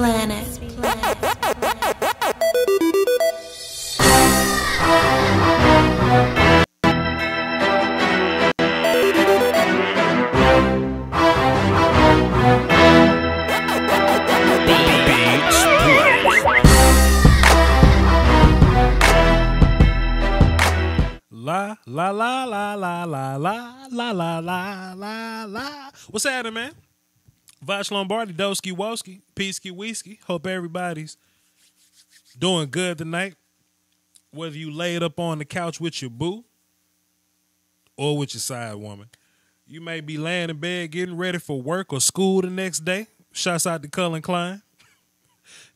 planet. La la la la la la la la la la la la. What's happening, man? Vash Lombardi, Doski Woski, Peasky Whiskey. Hope everybody's doing good tonight. Whether you laid up on the couch with your boo or with your side woman. You may be laying in bed getting ready for work or school the next day. Shouts out to Cullen Klein,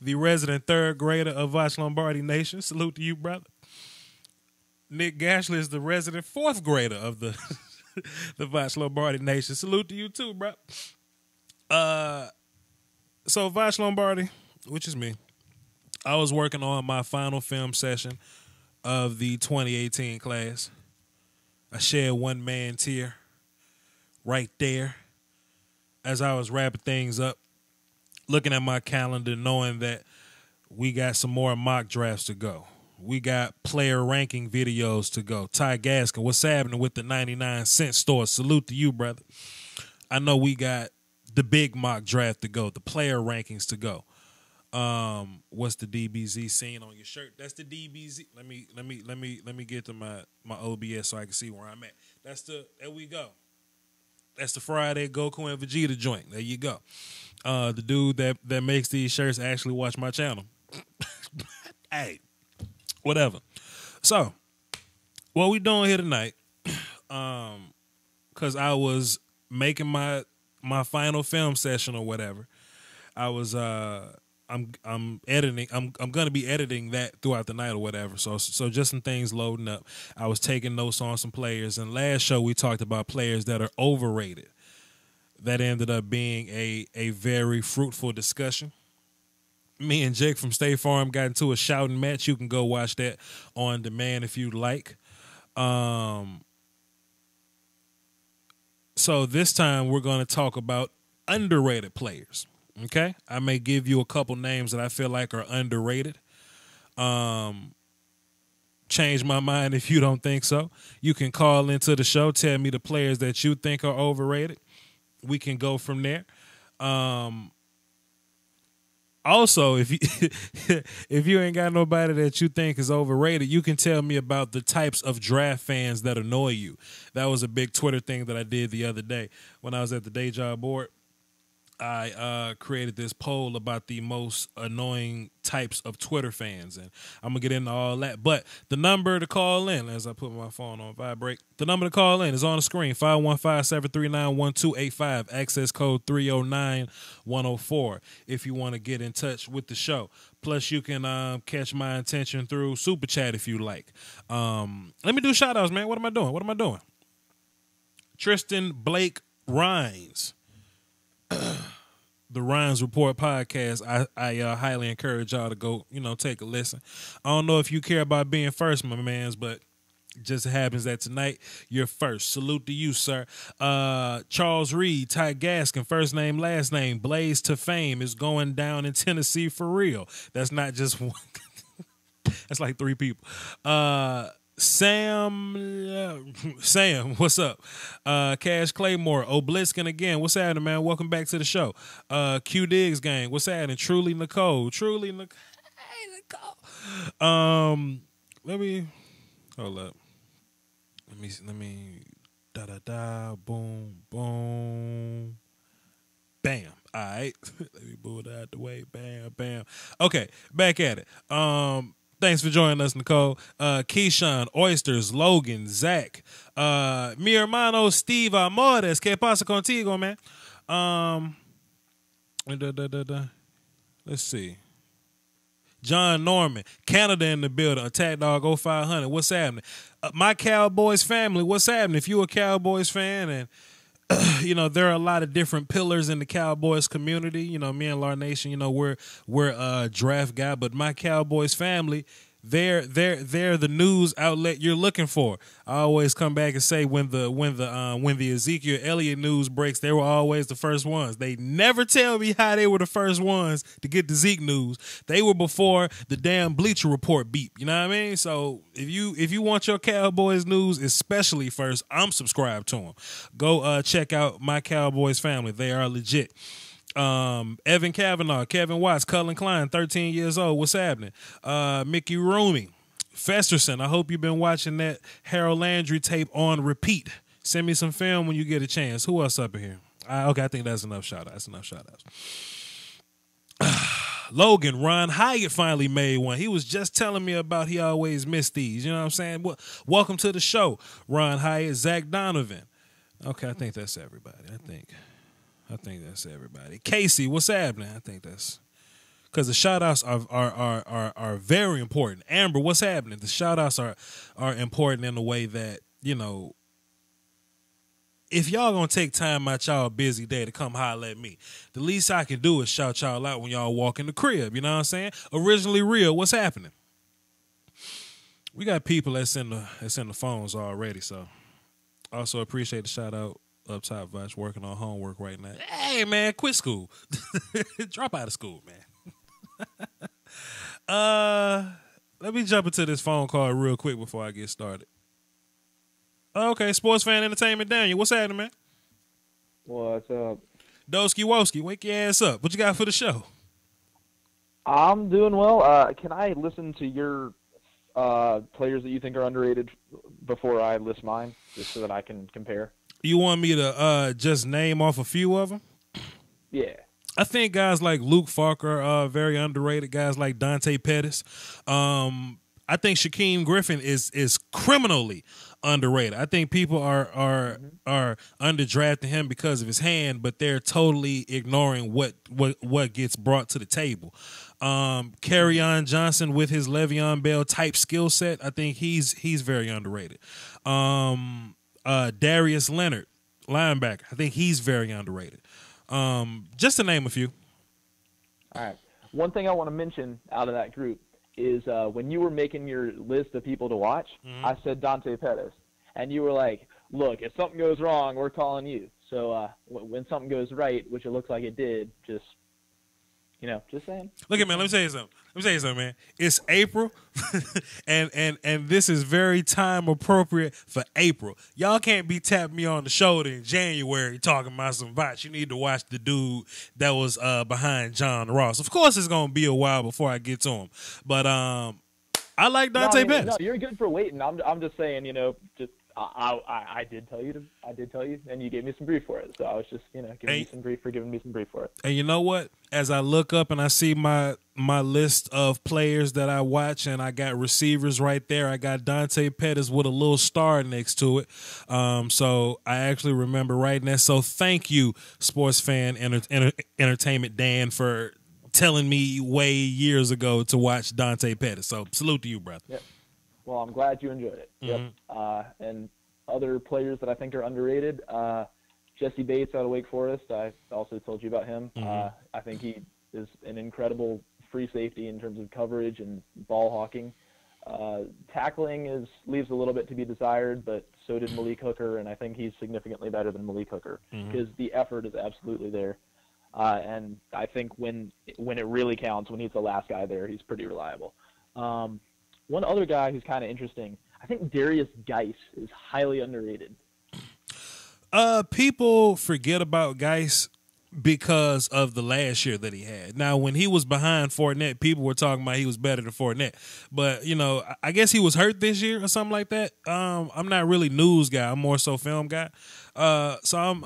the resident third grader of Vash Lombardi Nation. Salute to you, brother. Nick Gashley is the resident fourth grader of the the Vash Lombardi Nation. Salute to you too, bro. So Vash Lombardi, which is me, I was working on my final film session of the 2018 class. I shed one man tear right there as I was wrapping things up, looking at my calendar, knowing that we got some more mock drafts to go. We got player ranking videos to go. Ty Gaskin, what's happening with the 99-cent store? Salute to you, brother. I know we got the big mock draft to go, the player rankings to go. What's the DBZ scene on your shirt? That's the DBZ. Let me get to my OBS so I can see where I'm at. There we go. That's the Friday Goku and Vegeta joint. There you go. The dude that makes these shirts actually watch my channel. Hey. Whatever. So, what we doing here tonight, because I was making my final film session or whatever. I was I'm editing. I'm gonna be editing that throughout the night or whatever. So just some things loading up. I was taking notes on some players, and last show we talked about players that are overrated. That ended up being a very fruitful discussion. Me and Jake from State Farm got into a shouting match. You can go watch that on demand if you'd like. So this time we're going to talk about underrated players. Okay? I may give you a couple names that I feel like are underrated. Change my mind if you don't think so. You can call into the show, tell me the players that you think are overrated. We can go from there. Also, if you ain't got nobody that you think is overrated, you can tell me about the types of draft fans that annoy you. That was a big Twitter thing that I did the other day when I was at the day job board. I created this poll about the most annoying types of Twitter fans, and I'm going to get into all that. But the number to call in, as I put my phone on vibrate, the number to call in is on the screen, 515-739-1285, access code 309104, if you want to get in touch with the show. Plus, you can catch my attention through Super Chat if you like. Let me do shout-outs, man. What am I doing? Tristan Blake Rhines. The Rhines Report podcast. I highly encourage y'all to go, take a listen. I don't know if you care about being first, my mans, but it just happens that tonight you're first. Salute to you, sir. Charles Reed, Ty Gaskin, first name, last name, Blaze to Fame is going down in Tennessee for real. That's not just one. That's like three people. Sam, what's up? Cash Claymore, Obliskin again. What's happening, man? Welcome back to the show. Q Diggs gang. What's happening? Truly Nicole. Hey, Nicole. Let me hold up. Let me boom, boom, bam. All right. Let me move it out the way. Bam, bam. Okay, back at it. Thanks for joining us, Nicole. Keyshawn, Oysters, Logan, Zach, mi hermano Steve Amores. ¿Qué pasa contigo, man? Let's see. John Norman, Canada in the building. Attack Dog 0500. What's happening? My Cowboys family. What's happening? If you're a Cowboys fan and there are a lot of different pillars in the Cowboys community. Me and Lar Nation, we're a draft guy, but my Cowboys family, they're the news outlet you're looking for. I always come back and say when the Ezekiel Elliott news breaks, they were always the first ones. They never tell me how they were the first ones to get the Zeke news. They were before the damn Bleacher Report beep. You know what I mean? So if you want your Cowboys news, especially first, I'm subscribed to them. Go check out my Cowboys family. They are legit. Evan Kavanaugh, Kevin Watts, Cullen Klein, 13 years old. What's happening? Mickey Rooney, Festerson. I hope you've been watching that Harold Landry tape on repeat. Send me some film when you get a chance. Who else up in here? Okay, I think that's enough shout outs. Logan, Ron Hyatt finally made one. He was just telling me about he always missed these. You know what I'm saying? Well, welcome to the show, Ron Hyatt, Zach Donovan. Okay, I think that's everybody. I think that's everybody. Casey, what's happening? I think that's because the shout outs are very important. Amber, what's happening? The shout outs are important in a way that, you know, if y'all gonna take time out y'all busy day to come holler at me, the least I can do is shout y'all out when y'all walk in the crib. You know what I'm saying? Originally Real, what's happening? We got people that's in the phones already, so also appreciate the shout out. Up top, Vosh, working on homework right now. Hey, man, quit school. Drop out of school, man. Let me jump into this phone call real quick before I get started. Okay, Sports Fan Entertainment, Daniel. What's happening, man? What's up? Doski Woski, wake your ass up. What you got for the show? I'm doing well. Can I listen to your players that you think are underrated before I list mine, just so that I can compare? You want me to just name off a few of them? Yeah. I think guys like Luke Falk are very underrated. Guys like Dante Pettis. I think Shaquem Griffin is criminally underrated. I think people are underdrafting him because of his hand, but they're totally ignoring what gets brought to the table. Kerryon Johnson with his Le'Veon Bell type skill set, I think he's very underrated. Darius Leonard, linebacker. I think he's very underrated. Just to name a few. All right. One thing I want to mention out of that group is when you were making your list of people to watch, I said Dante Pettis. And you were like, look, if something goes wrong, we're calling you. So when something goes right, which it looks like it did, just saying. Look at, man, let me tell you something, man. It's April, and this is very time appropriate for April. Y'all can't be tapping me on the shoulder in January talking about some bots. You need to watch the dude that was behind John Ross. Of course, it's gonna be a while before I get to him, but I like Dante Pettis. No, you're good for waiting. I'm just saying, just. I did tell you, and you gave me some grief for it. So I was just, giving you some grief for giving me some grief for it. And you know what? As I look up and I see my list of players that I watch, and I got receivers right there. I got Dante Pettis with a little star next to it. So I actually remember writing that. So thank you, Sports Fan Entertainment Dan, for telling me way years ago to watch Dante Pettis. So salute to you, brother. Yep. Well, I'm glad you enjoyed it. Mm-hmm. Yep. And other players that I think are underrated, Jesse Bates out of Wake Forest. I also told you about him. Mm-hmm. I think he is an incredible free safety in terms of coverage and ball hawking. Tackling leaves a little bit to be desired, but so did Malik Hooker, and I think he's significantly better than Malik Hooker because the effort is absolutely there. And I think when it really counts, when he's the last guy there, he's pretty reliable. One other guy who's kind of interesting, I think Darius Geis is highly underrated. People forget about Geis because of the last year that he had. Now, when he was behind Fournette, people were talking about he was better than Fournette. But, I guess he was hurt this year or something like that. I'm not really news guy. I'm more so film guy. So I'm,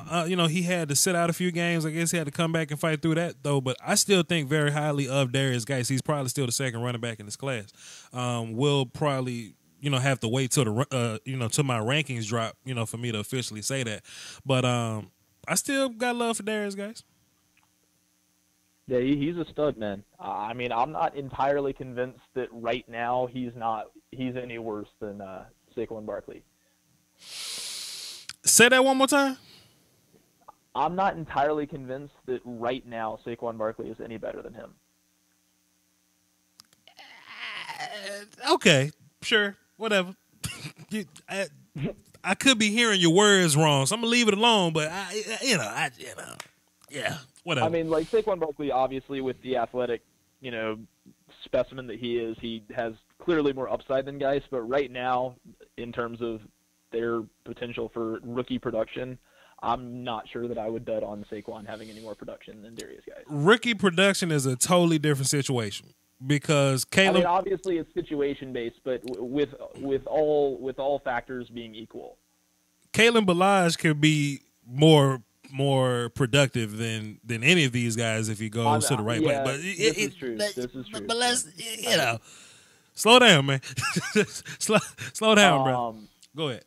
he had to sit out a few games. I guess he had to come back and fight through that though. But I still think very highly of Darius Geis. He's probably still the second running back in this class. We'll probably, have to wait till till my rankings drop, for me to officially say that. But I still got love for Darius Geis. Yeah, he's a stud, man. I'm not entirely convinced that right now he's any worse than Saquon Barkley. Say that one more time. I'm not entirely convinced that right now Saquon Barkley is any better than him. Okay, sure, whatever. I could be hearing your words wrong, so I'm gonna leave it alone. But yeah, whatever. I mean, like Saquon Barkley, obviously with the athletic, specimen that he is, he has clearly more upside than Geis. But right now, in terms of their potential for rookie production, I'm not sure that I would bet on Saquon having any more production than Darius Geis. Rookie production is a totally different situation because Caleb. I mean, obviously it's situation based, but with all factors being equal, Kalen Ballage could be more productive than any of these guys if he goes to the right way. But this is true. But let's slow down, man. slow down, bro. Go ahead.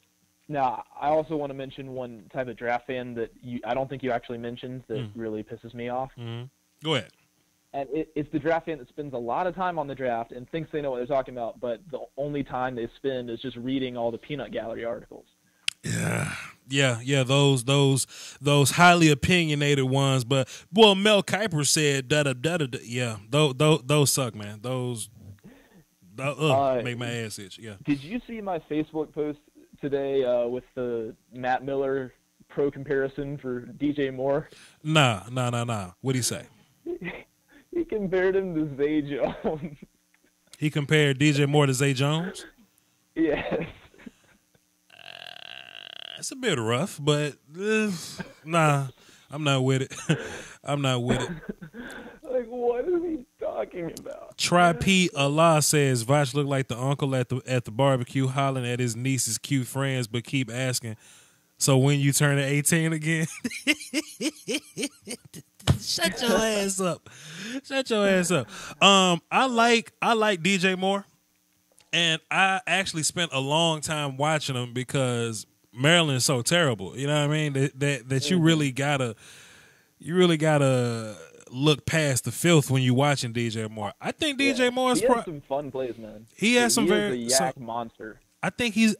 Now, I also want to mention one type of draft fan that I don't think you actually mentioned that really pisses me off. Mm-hmm. Go ahead. And it's the draft fan that spends a lot of time on the draft and thinks they know what they're talking about, but the only time they spend is just reading all the peanut gallery articles. Yeah. Those highly opinionated ones. But Mel Kiper said da da da da. Yeah, those suck, man. Those make my ass itch. Yeah. Did you see my Facebook post today with the Matt Miller pro comparison for DJ Moore? Nah. What'd he say? He compared him to Zay Jones. He compared DJ Moore to Zay Jones? Yes. It's a bit rough, but nah, I'm not with it. I'm not with it. Like, what is he talking about? Try P. Allah says Vach looked like the uncle at the barbecue hollering at his niece's cute friends, but keep asking, so when you turn to 18 again? Shut your ass up. Shut your ass up. I like DJ Moore, and I actually spent a long time watching him because Maryland's so terrible. You know what I mean? That you really gotta look past the filth when you're watching DJ Moore. I think DJ Moore is some fun plays, man. He has some very is a yak monster. I think he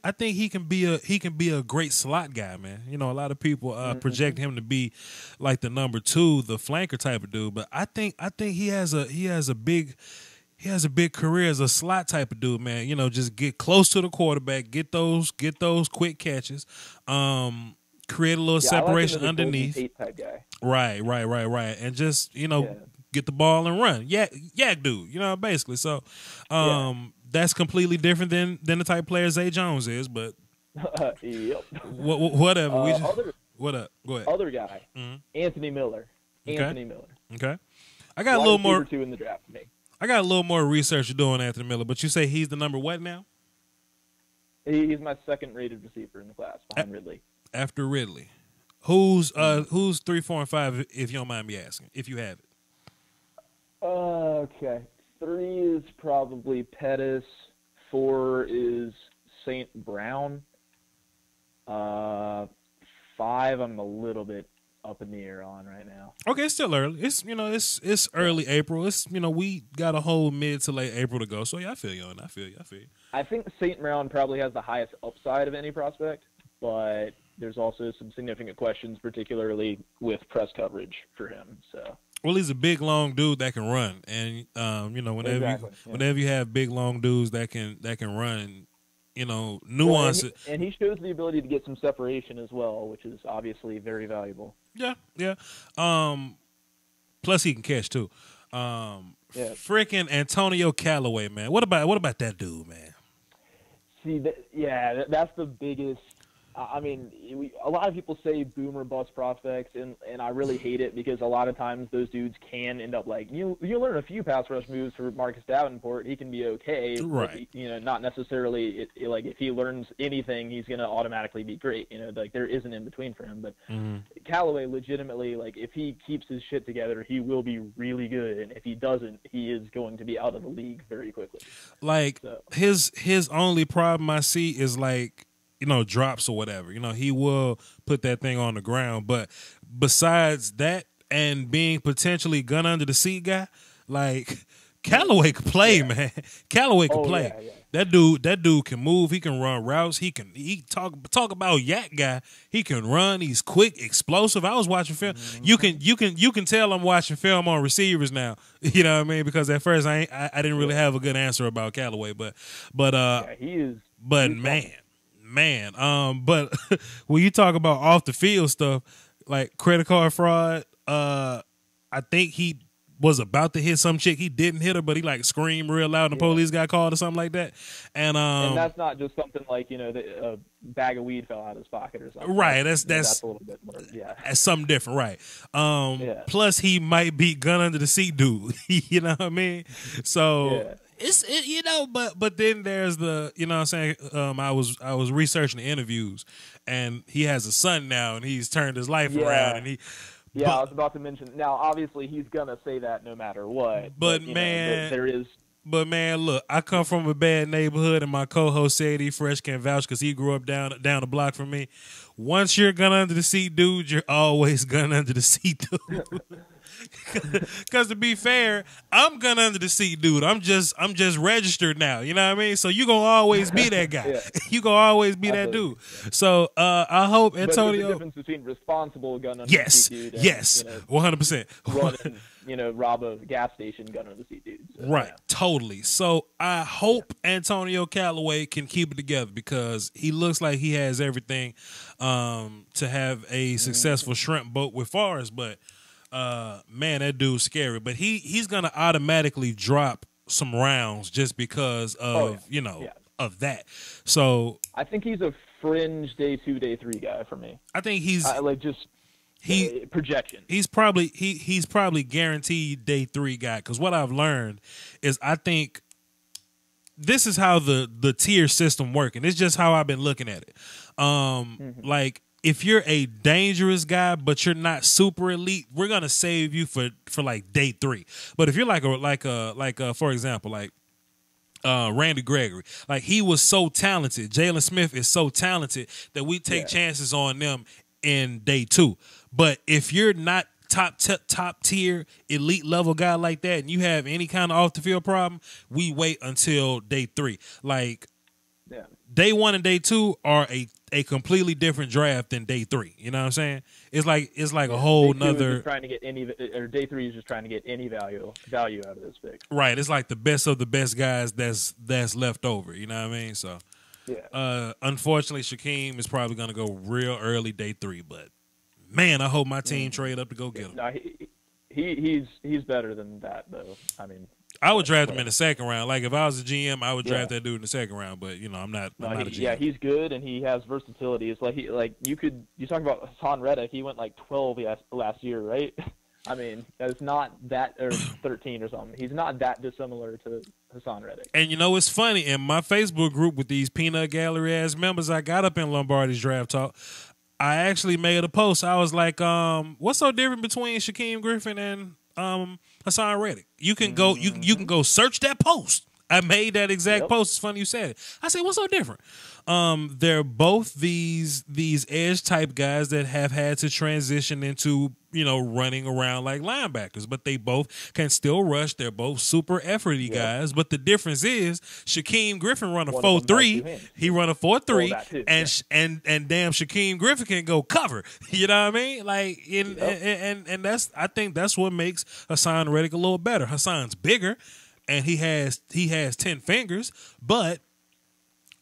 can be a great slot guy, man. You know, a lot of people project him to be like the number 2, the flanker type of dude, but I think he has a big career as a slot type of dude, man. You know, just get close to the quarterback, get those quick catches, create a little separation underneath. Tate type guy. Right, and just get the ball and run. Yak dude, basically. So, that's completely different than the type of player Zay Jones is, but yep. Whatever. What up? Go ahead. Other guy, Anthony Miller. Okay. I got a little more. 2 in the draft for me. I got a little more research to do on Anthony Miller, but you say he's the number what now? He's my second-rated receiver in the class behind Ridley. After Ridley, who's 3, 4, and 5? If you don't mind me asking, if you have it. Okay. 3 is probably Pettis. 4 is St. Brown. 5 I'm a little bit up in the air on right now. Okay, it's still early. It's early April. It's we got a whole mid to late April to go. So yeah, I feel you on. I feel you. I think St. Brown probably has the highest upside of any prospect, but there's also some significant questions, particularly with press coverage for him. So. Well, he's a big, long dude that can run, and whenever you have big, long dudes that can run, nuance. Well, and he shows the ability to get some separation as well, which is obviously very valuable. Yeah. Plus, he can catch too. Freaking Antonio Callaway, man. What about that dude, man? See, that's the biggest. I mean, a lot of people say boom or bust prospects, and I really hate it because a lot of times those dudes can end up like you learn a few pass rush moves for Marcus Davenport, he can be okay, right? But, not necessarily like if he learns anything, he's gonna automatically be great. Like there is an in between for him. But Callaway, legitimately, like if he keeps his shit together, he will be really good, and if he doesn't, he is going to be out of the league very quickly. Like his only problem I see is like. Drops or whatever. He will put that thing on the ground. But besides that and being potentially gun under the seat guy, like Callaway could play, man. Callaway could play. That dude can move. He can run routes. He talk about yak guy. He can run. He's quick, explosive. I was watching film. You can tell I'm watching film on receivers now. You know what I mean? Because at first I didn't really have a good answer about Callaway, but yeah, he is. But man, but when you talk about off the field stuff like credit card fraud, I think he was about to hit some chick. He didn't hit her, but he like screamed real loud and the police got called or something like that. And that's not just something like, a bag of weed fell out of his pocket or something. Right. That's a little bit more. Yeah. That's something different. Right. Plus he might be gun under the seat dude. You know what I mean? So it's but then there's the, you know what I'm saying? I was researching the interviews and he has a son now and he's turned his life around and I was about to mention. Now, obviously, he's gonna say that no matter what. But man, there is. But man, look, I come from a bad neighborhood, and my co-host said he fresh can vouch because he grew up down the block from me. Once you're gun under the seat, dude, you're always gun under the seat, dude. Because to be fair, I'm gun under the seat, dude. I'm just registered now. You know what I mean? So you gonna always be that guy. You gonna always be that dude. So I hope Antonio. But there's a difference between responsible gun under the seat, dude. And, 100%. Running, rob a gas station, gun under the seat, dude. So, right, totally. So I hope Antonio Callaway can keep it together because he looks like he has everything to have a successful shrimp boat with Forrest, but. Man, that dude's scary. But he's gonna automatically drop some rounds just because of of that. So I think he's a fringe day 2, day 3 guy for me. I think he's projection. He's probably guaranteed day 3 guy. Because what I've learned is I think this is how the tier system works, and it's just how I've been looking at it. Like. If you're a dangerous guy, but you're not super elite, we're gonna save you for like day 3. But if you're like for example, like Randy Gregory, like he was so talented. Jalen Smith is so talented that we take chances on them in day 2. But if you're not top tier elite level guy like that, and you have any kind of off the field problem, we wait until day 3. Like day 1 and day 2 are a completely different draft than day 3. You know what I'm saying? It's like a whole nother. Trying to get day 3 is just trying to get any value out of this pick. Right. It's like the best of the best guys that's left over. You know what I mean? So, unfortunately, Shaquem is probably going to go real early day 3. But man, I hope my team trade up to go get him. No, he's better than that though. I mean. I would draft him in the second round. Like if I was a GM, I would draft that dude in the second round. But I'm not. I'm not a GM. Yeah, he's good and he has versatility. It's like you talk about Hassan Reddick. He went like 12 last year, right? I mean, it's not that or 13 or something. He's not that dissimilar to Hassan Reddick. And it's funny in my Facebook group with these peanut gallery ass members I got up in Lombardi's draft talk. I actually made a post. I was like, "What's so different between Shaquem Griffin and?" Hassan Reddick. You can go you can go search that post. I made that exact post. It's funny you said it. I said, what's so different? They're both these edge type guys that have had to transition into, running around like linebackers, but they both can still rush. They're both super efforty guys. But the difference is Shaquem Griffin run a 4.3. He run a 4.3 and damn Shaquem Griffin can go cover. You know what I mean? Like and I think that's what makes Hassan Reddick a little better. Hassan's bigger and he has 10 fingers, but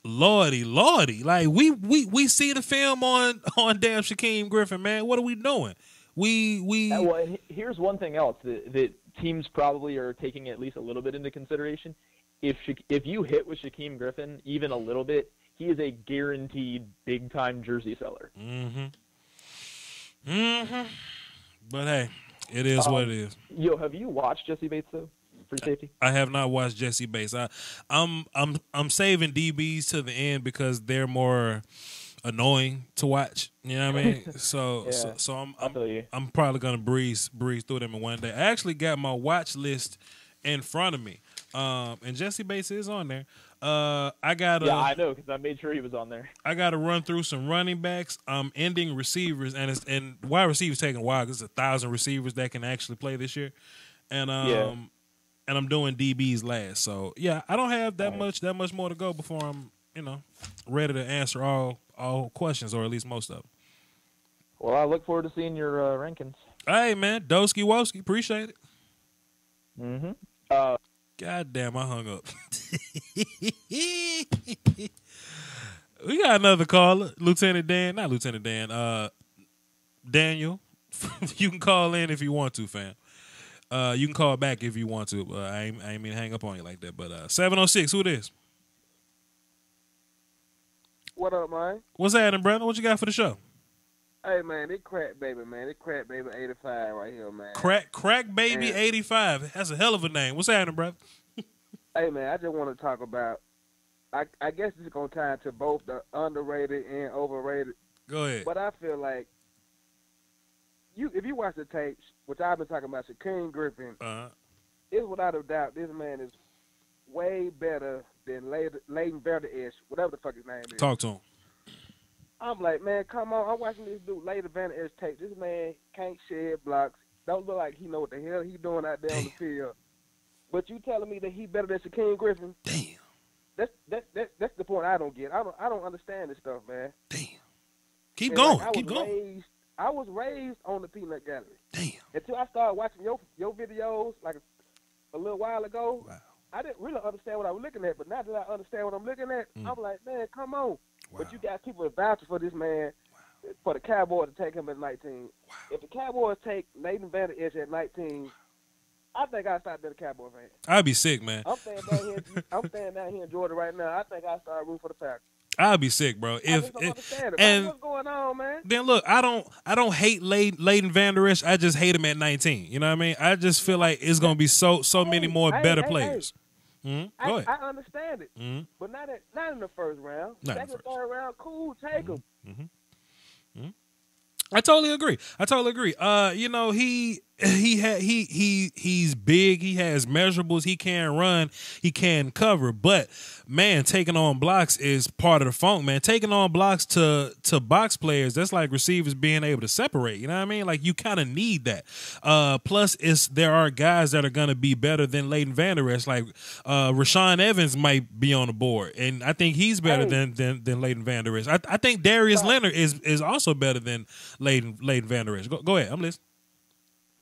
Lordy, like we see the film on damn Shaquem Griffin, man. What are we doing? Well, here's one thing else that teams probably are taking at least a little bit into consideration. If you hit with Shaquem Griffin even a little bit, he is a guaranteed big time jersey seller. But hey, it is what it is. Yo, have you watched Jesse Bates though? Free safety? I have not watched Jesse Bates. I'm saving DBs to the end because they're more annoying to watch. You know what I mean? So I'm probably gonna breeze through them in one day. I actually got my watch list in front of me, and Jesse Bates is on there. I know because I made sure he was on there. I got to run through some running backs. Ending receivers and wide receivers taking a while because it's 1,000 receivers that can actually play this year, and and I'm doing DBs last. So yeah, I don't have that Right. much more to go before I'm ready to answer all questions, or at least most of them. Well, I look forward to seeing your rankings. Hey man, Doski Woski, appreciate it. Mm-hmm. God damn, I hung up. We got another caller, Lieutenant Dan, not Lieutenant Dan, Daniel. You can call in if you want to, fam. You can call back if you want to. I ain't mean to hang up on you like that. But 706, who this? What up, man? What's happening, brother? What you got for the show? Hey, man, this Crack Baby, man. This Crack Baby 85 right here, man. Crack Baby Man. 85. That's a hell of a name. What's happening, brother? Hey, man, I just want to talk about, I guess this is going to tie into both the underrated and overrated. Go ahead. But I feel like, if you watch the tapes, which I've been talking about, Shaquem Griffin, it's without a doubt, this man is way better than Leighton Vander-Esch, whatever the fuck his name is. Talk to him. I'm like, man, come on. I'm watching this dude, Leighton Vander-Esch tape. This man can't shed blocks. Don't look like he know what the hell he doing out there on the field. But you telling me that he better than Shaquem Griffin? Damn. That's the point I don't get. I don't understand this stuff, man. Damn. Keep And going. like, Keep going. I was raised on the Peanut Gallery. Damn. Until I started watching your videos like a little while ago. Wow. I didn't really understand what I was looking at, but now that I understand what I'm looking at, I'm like, man, come on. Wow. But you got people vouching for this man, for the Cowboys to take him at 19. Wow. If the Cowboys take Leighton Vander-Esch at 19, I think I'll start being a Cowboy fan. I'd be sick, man. I'm staying down here in Georgia right now. I think I'll start rooting for the Packers. I'd be sick, bro. I just don't understand it. And What's going on, man? then look, I don't hate Leighton Vander Esch. I just hate him at 19. You know what I mean? I just feel like it's gonna be so many more better players. Go ahead. I understand it, Mm-hmm. but not in the first round. Not in the Second, first. third round, cool, take him. I totally agree. He's big. He has measurables. He can run. He can cover. But man, taking on blocks is part of the funk. Man, taking on blocks to box players, that's like receivers being able to separate. You know what I mean? Like you kind of need that. Plus, there are guys that are going to be better than Leighton Vander Esch. Like Rashaan Evans might be on the board, and I think he's better than Leighton Vander Esch. I think Darius Leonard is also better than Leighton Vander Esch. Go ahead. I'm listening.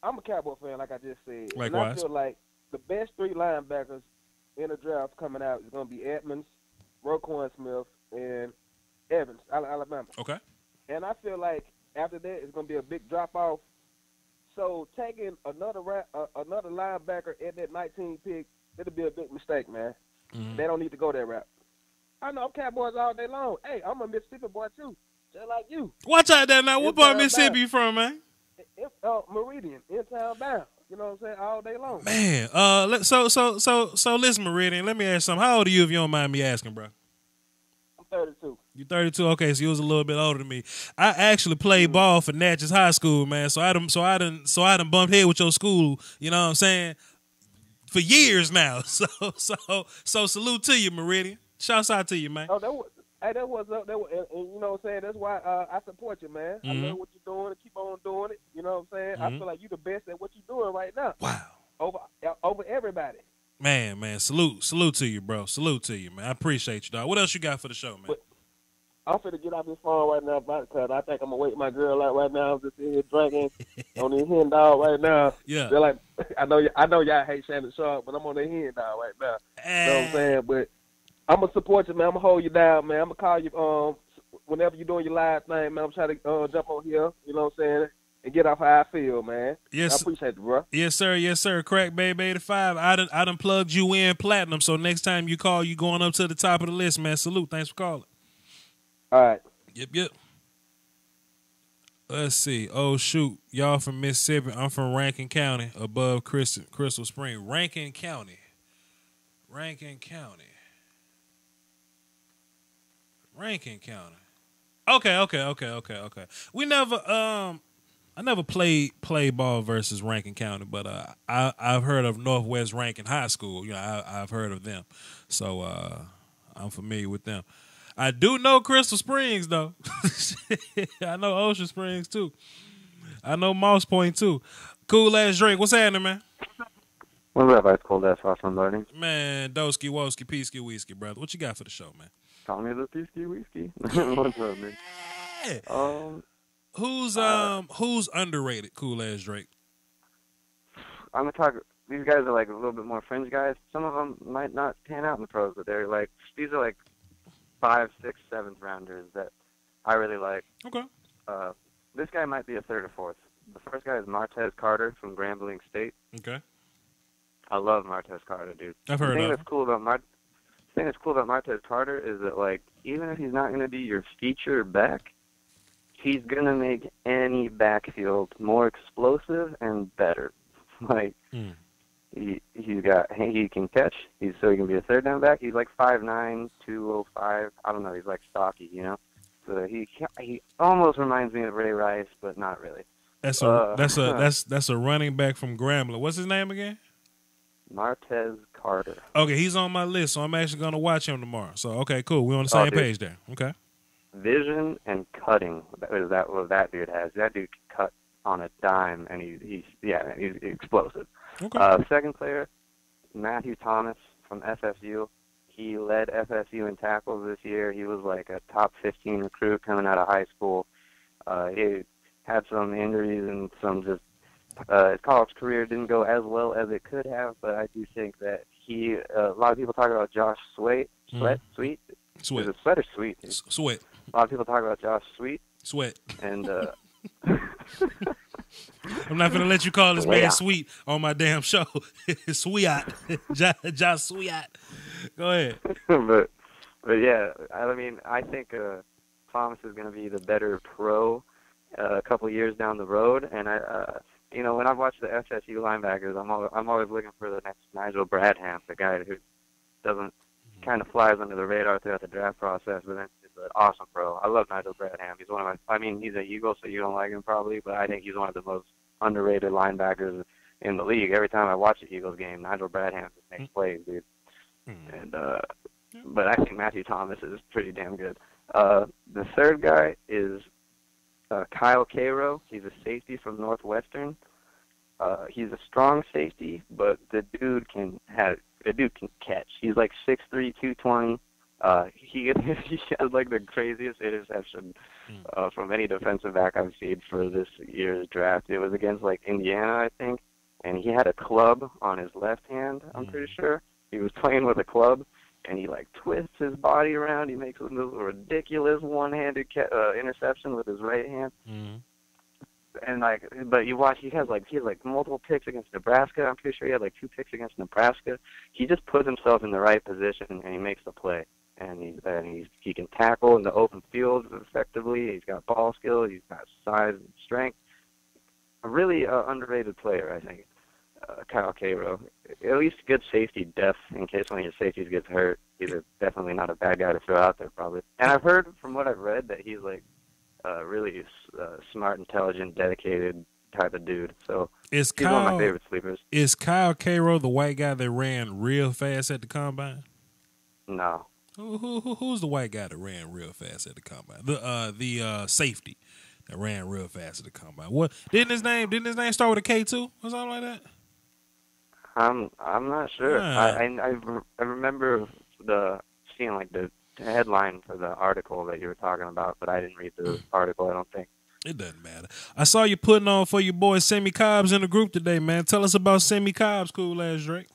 I'm a Cowboy fan, like I just said. Likewise. And I feel like the best three linebackers in the draft coming out is going to be Edmonds, Roquan Smith, and Evans, Alabama. Okay. And I feel like after that, it's going to be a big drop-off. So taking another linebacker at that 19 pick, it'll be a big mistake, man. Mm-hmm. They don't need to go that route. I know I'm Cowboys all day long. Hey, I'm a Mississippi boy, too, just like you. Watch out there now. What It's part of down Mississippi you from, man? Meridian, in town bound. You know what I'm saying? All day long. Man, so listen, Meridian. Let me ask you something. How old are you, if you don't mind me asking, bro? I'm 32. You 32. Okay, so you was a little bit older than me. I actually played ball for Natchez High School, man. So I done bumped head with your school. You know what I'm saying? For years now. So salute to you, Meridian. Shouts out to you, man. Oh, that was up. And you know what I'm saying? That's why I support you, man. I love what you're doing and keep on doing it. You know what I'm saying? I feel like you're the best at what you're doing right now. Wow. Over everybody. Man, salute to you, bro. Salute to you, man. I appreciate you, dog. What else you got for the show, man? But I'm finna get off this phone right now, because I think I'm gonna wake my girl out right now. I'm just in here drinking on the hen dog right now. Yeah. They're like, I know y'all hate Shannon Sharp, but I'm on the hen dog right now. You know what I'm saying? But I'm gonna support you, man. I'm gonna hold you down, man. I'm gonna call you whenever you're doing your live thing, man. I'm trying to jump on here. You know what I'm saying? And get off how I feel, man. Yes. I appreciate it, bro. Yes, sir. Crack Baby 85. I done plugged you in platinum, so next time you call, you going up to the top of the list, man. Salute. Thanks for calling. All right. Yep. Let's see. Oh, shoot. Y'all from Mississippi. I'm from Rankin County, above Crystal Spring. Rankin County. Okay. We never I never played ball versus Rankin County, but I've heard of Northwest Rankin High School. You know, I've heard of them, so I'm familiar with them. I do know Crystal Springs though. I know Ocean Springs too. I know Moss Point too. Cool ass Drake. What's happening, man? What's up, ice cold ass Ross Lombardi? Man, Doski, Woski, Peasky, Whiskey, brother. What you got for the show, man? Call me the Peasky Whiskey. What's up, man? Who's underrated? Cool ass Drake. I'm gonna talk. These guys are like a little bit more fringe guys. Some of them might not pan out in the pros, but they're like these are like 5th, 6th, 7th rounders that I really like. Okay. This guy might be a 3rd or 4th. The first guy is Martez Carter from Grambling State. Okay. I love Martez Carter, dude. I've heard of him. The thing that's cool about Martez Carter is that, like, even if he's not going to be your feature back, he's going to make any backfield more explosive and better. Like, he can catch. So he can be a 3rd down back. He's like 5'9", 205. I don't know. He's like stocky, you know. So he almost reminds me of Ray Rice, but not really. That's a running back from Grambling. What's his name again? Martez Carter. Okay, he's on my list, so I'm actually going to watch him tomorrow. So, okay, cool. We're on the same page there. Okay. Vision and cutting. What that dude has. That dude can cut on a dime, and he's explosive. Okay. Second player, Matthew Thomas from FSU. He led FSU in tackles this year. He was like a top 15 recruit coming out of high school. He had some injuries and some just his college career didn't go as well as it could have, but I do think that a lot of people talk about Josh Sweat. Is it Sweat or Sweet? Sweat. A lot of people talk about Josh Sweat. And I'm not going to let you call this man Sweet on my damn show. Sweet. Josh Sweet. Go ahead. but yeah, I mean, I think Thomas is going to be the better pro a couple years down the road, and when I watch the FSU linebackers, I'm always looking for the next Nigel Bradham, the guy who doesn't kind of flies under the radar throughout the draft process, but then is an awesome pro. I love Nigel Bradham. He's he's an Eagle, so you don't like him probably, but I think he's one of the most underrated linebackers in the league. Every time I watch the Eagles game, Nigel Bradham just makes plays, dude. And but I think Matthew Thomas is pretty damn good. The third guy is Kyle Cairo. He's a safety from Northwestern. He's a strong safety, but the dude can catch. He's like 6'3", 220. He has like the craziest interception from any defensive back I've seen for this year's draft. It was against like Indiana, I think, and he had a club on his left hand. I'm pretty sure he was playing with a club, and he like twists his body around. He makes this ridiculous one-handed interception with his right hand. And but you watch, he has multiple picks against Nebraska. I'm pretty sure he had like 2 picks against Nebraska. He just puts himself in the right position and he makes the play. And he can tackle in the open field effectively. He's got ball skills. He's got size and strength. A really underrated player, I think. Kyle Cairo. At least good safety depth in case one of your safeties gets hurt. He's definitely not a bad guy to throw out there, probably. And I've heard from what I've read that he's like really smart, intelligent, dedicated type of dude. So he's one of my favorite sleepers. Is Kyle Cairo the white guy that ran real fast at the combine? No. Who's the white guy that ran real fast at the combine? The safety that ran real fast at the combine. What didn't his name start with a K too or something like that? I'm not sure. I remember seeing like the headline for the article that you were talking about, but I didn't read the article, I don't think. It doesn't matter. I saw you putting on for your boy Semi Cobbs in the group today, man. Tell us about Semi Cobbs, cool ass Drake.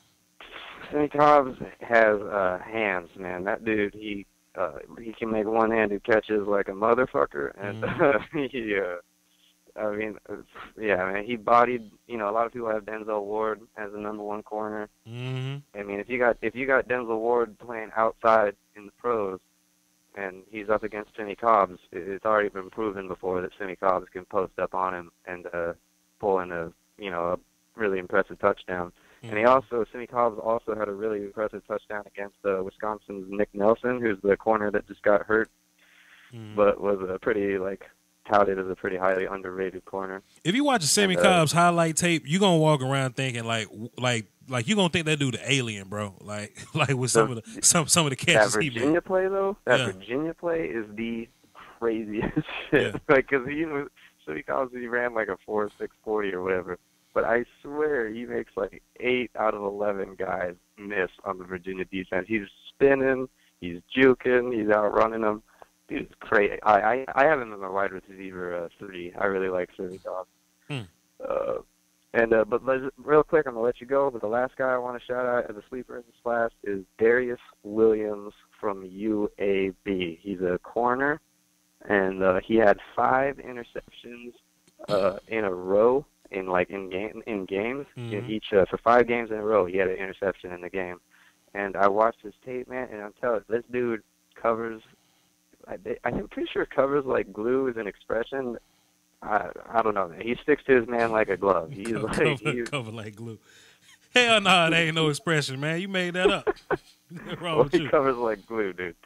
Semi Cobbs has hands, man. That dude, he can make one-handed catches like a motherfucker, and he bodied. A lot of people have Denzel Ward as the number 1 corner. I mean, if you got Denzel Ward playing outside in the pros, and he's up against Semi Cobbs, it's already been proven before that Semi Cobbs can post up on him and pull in a really impressive touchdown. And Semi Cobbs also had a really impressive touchdown against Wisconsin's Nick Nelson, who's the corner that just got hurt, but was touted as a pretty highly underrated corner. If you watch a Semi Cobbs highlight tape, you're gonna walk around thinking like you're gonna think that dude an alien, bro. Like with some of the catches he made. Virginia play though, Virginia play is the craziest shit. Yeah. Because Semi Cobbs, he ran like a 4.6 40 or whatever. but I swear he makes like 8 out of 11 guys miss on the Virginia defense. He's spinning, he's juking, he's outrunning them. Dude's crazy. I have him as my wide receiver 3. I really like Surrey Dog. But real quick, I'm gonna let you go. But the last guy I want to shout out as a sleeper in this class is Darius Williams from UAB. He's a corner, and he had 5 interceptions in a row in games. In each for 5 games in a row, he had an interception in the game. And I watched his tape, man, and I'm telling you, this dude covers. I'm pretty sure covers like glue is an expression. I don't know. He sticks to his man like a glove. He's cover like glue. Hell no, that ain't no expression, man. You made that up. Wrong with he you. covers like glue, dude.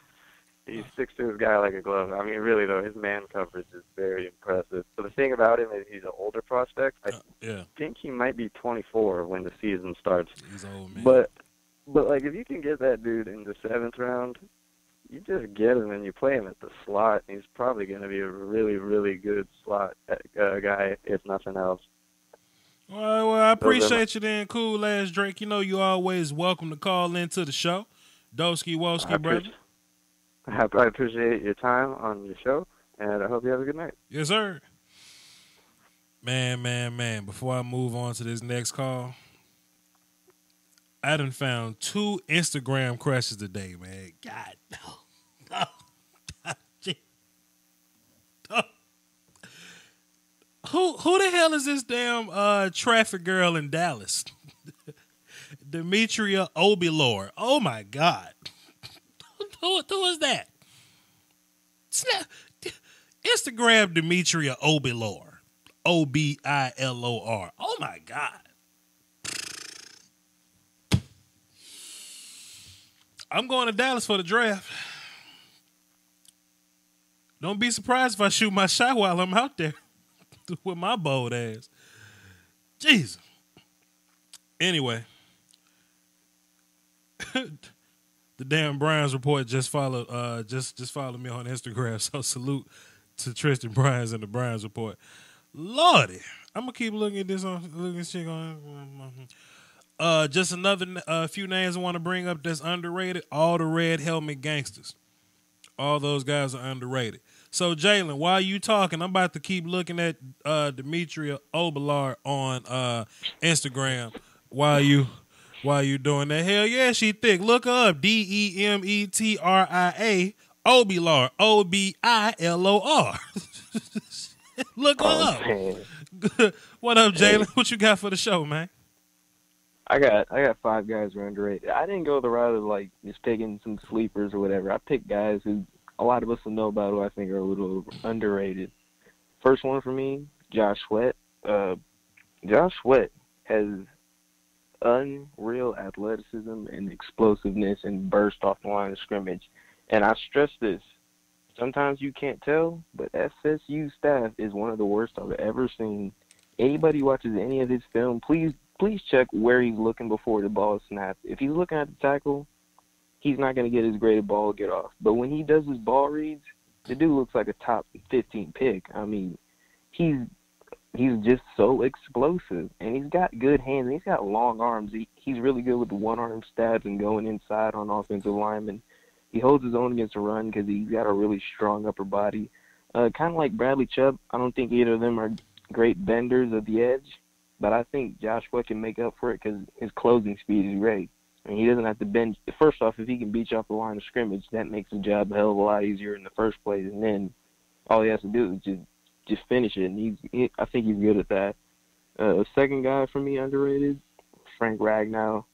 He sticks to his guy like a glove. I mean, really though, his man coverage is very impressive. But the thing about him is he's an older prospect. I think he might be 24 when the season starts. He's old, man. But like, if you can get that dude in the 7th round, you just get him and you play him at the slot. He's probably going to be a really, really good slot guy, if nothing else. All right, well, I appreciate you then, Cool Ass Drake. You know you always welcome to call into the show. Doski Woski, brother. I appreciate your time on your show, and I hope you have a good night. Yes, sir. Man. Before I move on to this next call, I done found 2 Instagram crushes today, man. God, no. Who the hell is this damn traffic girl in Dallas? Demetria Obilor. Oh, my God. Who is that? Instagram Demetria Obilor. Obilor. Oh, my God. I'm going to Dallas for the draft. Don't be surprised if I shoot my shot while I'm out there with my bold ass. Jesus. Anyway, the damn Browns report just followed followed me on Instagram. So salute to Tristan Browns and the Browns report. Lordy, I'm gonna keep looking at this shit on. Just another few names I want to bring up that's underrated. All the red helmet gangsters. All those guys are underrated. So, Jalen, while you talking, I'm about to keep looking at Demetria Obilar on Instagram while you doing that. Hell yeah, she thick. Look her up. Demetria Obilar. Obilor. Look her up. What up, Jalen? What you got for the show, man? I got 5 guys who are underrated. I didn't go the route of like just picking some sleepers or whatever. I picked guys who a lot of us will know about who I think are a little underrated. First one for me, Josh Sweat. Josh Sweat has unreal athleticism and explosiveness and burst off the line of scrimmage. And I stress this. Sometimes you can't tell, but SSU staff is one of the worst I've ever seen. Anybody watches any of his film, please check where he's looking before the ball is snapped. If he's looking at the tackle, he's not going to get his graded ball get off. But when he does his ball reads, the dude looks like a top 15 pick. I mean, he's just so explosive, and he's got good hands, and he's got long arms. He's really good with the one-arm stabs and going inside on offensive linemen. He holds his own against the run because he's got a really strong upper body. Kind of like Bradley Chubb, I don't think either of them are great benders of the edge, but I think Joshua can make up for it because his closing speed is great. I mean, he doesn't have to bend. First off, if he can beat you off the line of scrimmage, that makes the job a hell of a lot easier in the first place. And then all he has to do is just finish it. And I think he's good at that. Second guy for me underrated, Frank Ragnow.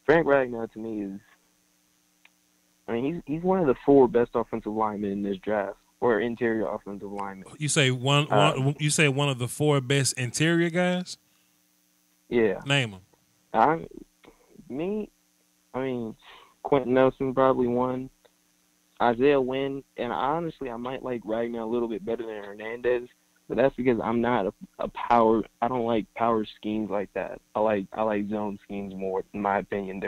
Frank Ragnow to me is, I mean, he's one of the 4 best offensive linemen in this draft, or interior offensive linemen. You say one you say one of the 4 best interior guys? Yeah. Name them. I mean, Quentin Nelson probably one. Isaiah Wynn, and honestly, I might like Ragnow a little bit better than Hernandez, but that's because I'm not a power. I don't like power schemes like that. I like zone schemes more, in my opinion.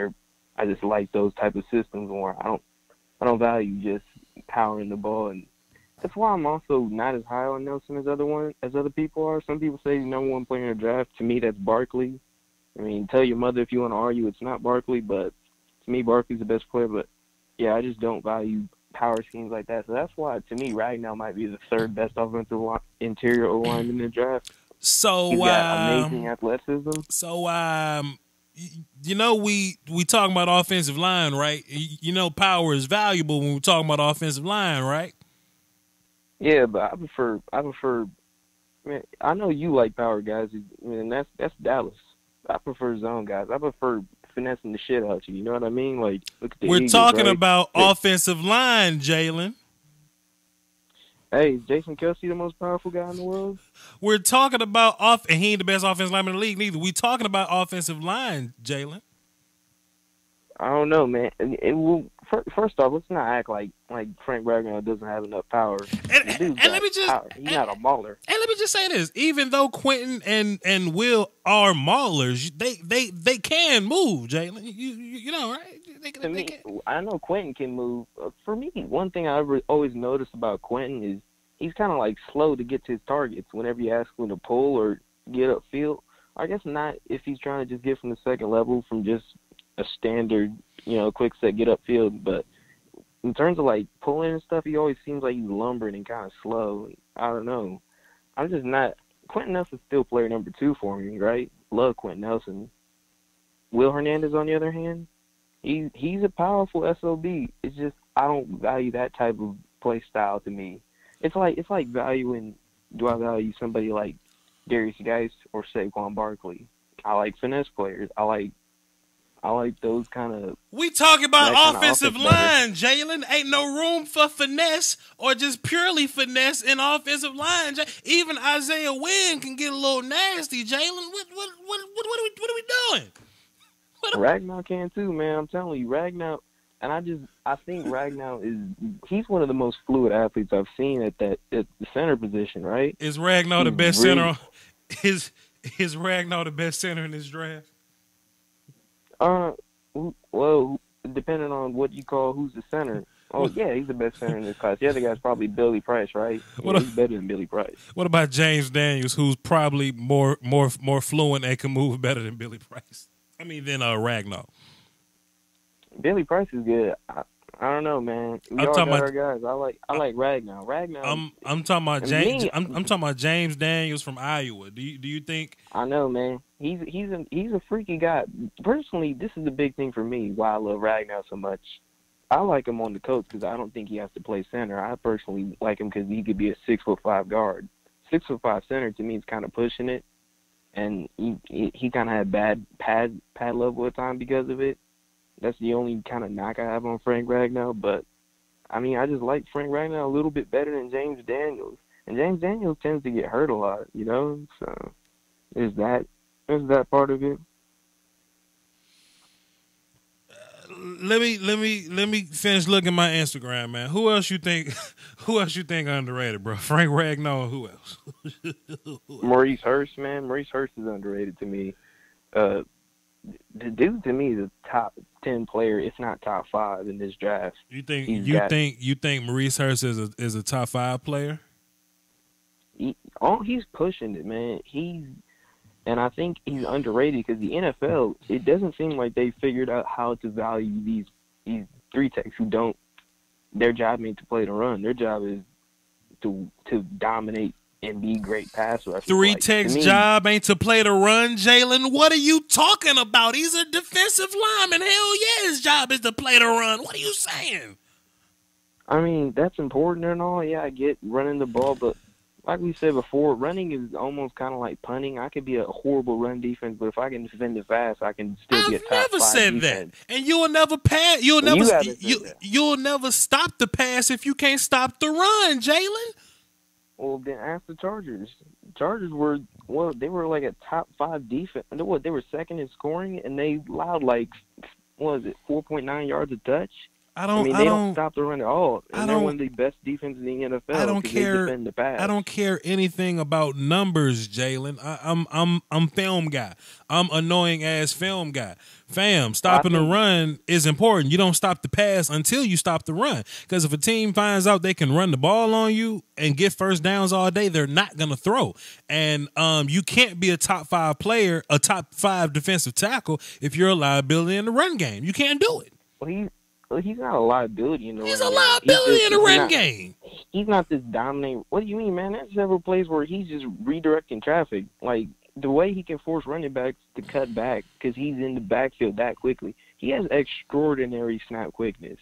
I just like those type of systems more. I don't value just powering the ball and That's why I'm also not as high on Nelson as other people are. Some people say he's number one player in the draft. To me, that's Barkley. I mean, tell your mother if you want to argue it's not Barkley, but to me, Barkley's the best player. But yeah, I just don't value power schemes like that. So that's why, to me, Ragnow might be the third best offensive interior O-line in the draft. So he's got amazing athleticism. So you know, we talking about offensive line, right? You know, power is valuable when we're talking about offensive line, right? Yeah, but I prefer. Man, I know you like power guys, and that's Dallas. I prefer zone guys. I prefer finessing the shit out you. You know what I mean? Like, look at the We're Eagles, talking right? about offensive line, Jalen. Hey, is Jason Kelsey the most powerful guy in the world? We're talking about and he ain't the best offensive lineman in the league neither. We talking about offensive line, Jalen. I don't know, man. First off, let's not act like Frank Ragnow doesn't have enough power. And let me just power. He's not a mauler. And let me just say this: even though Quentin and Will are maulers, they can move, Jalen. You know, right? They can. I know Quentin can move. For me, one thing I always noticed about Quentin is he's kind of like slow to get to his targets whenever you ask him to pull or get upfield. I guess not if he's trying to just get from the second level from just a standard, quick set, get upfield. But in terms of like pulling and stuff, he always seems like he's lumbering and kind of slow. I don't know. I'm just not. Quentin Nelson's still player number 2 for me, right? Love Quentin Nelson. Will Hernandez, on the other hand, he's a powerful SOB. It's just I don't value that type of play style to me. It's like valuing. Do I value somebody like Darius Geis or Saquon Barkley? I like finesse players. I like those kind of. We talking about offensive line, Jalen. Ain't no room for finesse or just purely finesse in offensive line. Even Isaiah Wynn can get a little nasty, Jalen. What are we doing? Ragnow can too, man. I'm telling you, Ragnow. And I think Ragnow he's one of the most fluid athletes I've seen at the center position, right? Is Ragnow the best center? Is Ragnow the best center in this draft? Well, depending on what you call who's the center. Oh, yeah, he's the best center in this class. The other guy's probably Billy Price, right? Yeah, he's better than Billy Price. What about James Daniels, who's probably more fluent and can move better than Billy Price? I mean, than Ragnow. Billy Price is good. I don't know, man. We all got our guys. I like Ragnow. Ragnow. I'm talking about James. I'm talking about James Daniels from Iowa. Do you think? I know, man. He's a freaky guy. Personally, this is the big thing for me. Why I love Ragnow so much. I like him on the coach because I don't think he has to play center. I personally like him because he could be a 6'5" guard. 6'5" center to me is kind of pushing it, and he kind of had bad pad level at times because of it. That's the only kind of knock I have on Frank Ragnow. But, I mean, I just like Frank Ragnow a little bit better than James Daniels. And James Daniels tends to get hurt a lot, So, there's that part of it. Let me finish looking at my Instagram, man. Who else you think underrated, bro? Frank Ragnow or who else? Maurice Hurst, man. Maurice Hurst is underrated to me. The dude to me is a top 10 player, if not top 5 in this draft. You think Maurice Hurst is a top 5 player? He's pushing it, man. And I think he's underrated because the NFL, it doesn't seem like they figured out how to value these 3 techs who don't. Their job ain't to play the run. Their job is to dominate and be great pass rushers. 3 techs' job ain't to play the run, Jalen. What are you talking about? He's a defensive lineman. Hell yeah, his job is to play the run. What are you saying? I mean, that's important and all. Yeah, I get running the ball, but like we said before, running is almost kind of like punting. I could be a horrible run defense, but if I can defend it fast, I can still be a top 5 I've never said defense. that. And you'll never pass. You'll never stop the pass if you can't stop the run, Jalen. Well, then ask the Chargers. Chargers were like a top 5 defense. They were second in scoring, and they allowed 4.9 yards a touch. They don't stop the run at all. And they're one of the best defenses in the NFL. I don't care. They defend the pass. I don't care anything about numbers, Jalen. I'm film guy. I'm annoying ass film guy. Fam, stopping the run is important. You don't stop the pass until you stop the run. Because if a team finds out they can run the ball on you and get first downs all day, they're not gonna throw. And you can't be a top 5 player, a top 5 defensive tackle if you're a liability in the run game. You can't do it. Well, he's not a liability in the run game. He's a liability in the run game. He's not this dominant. What do you mean, man? There's several plays where he's just redirecting traffic. Like, the way he can force running backs to cut back because he's in the backfield that quickly. He has extraordinary snap quickness.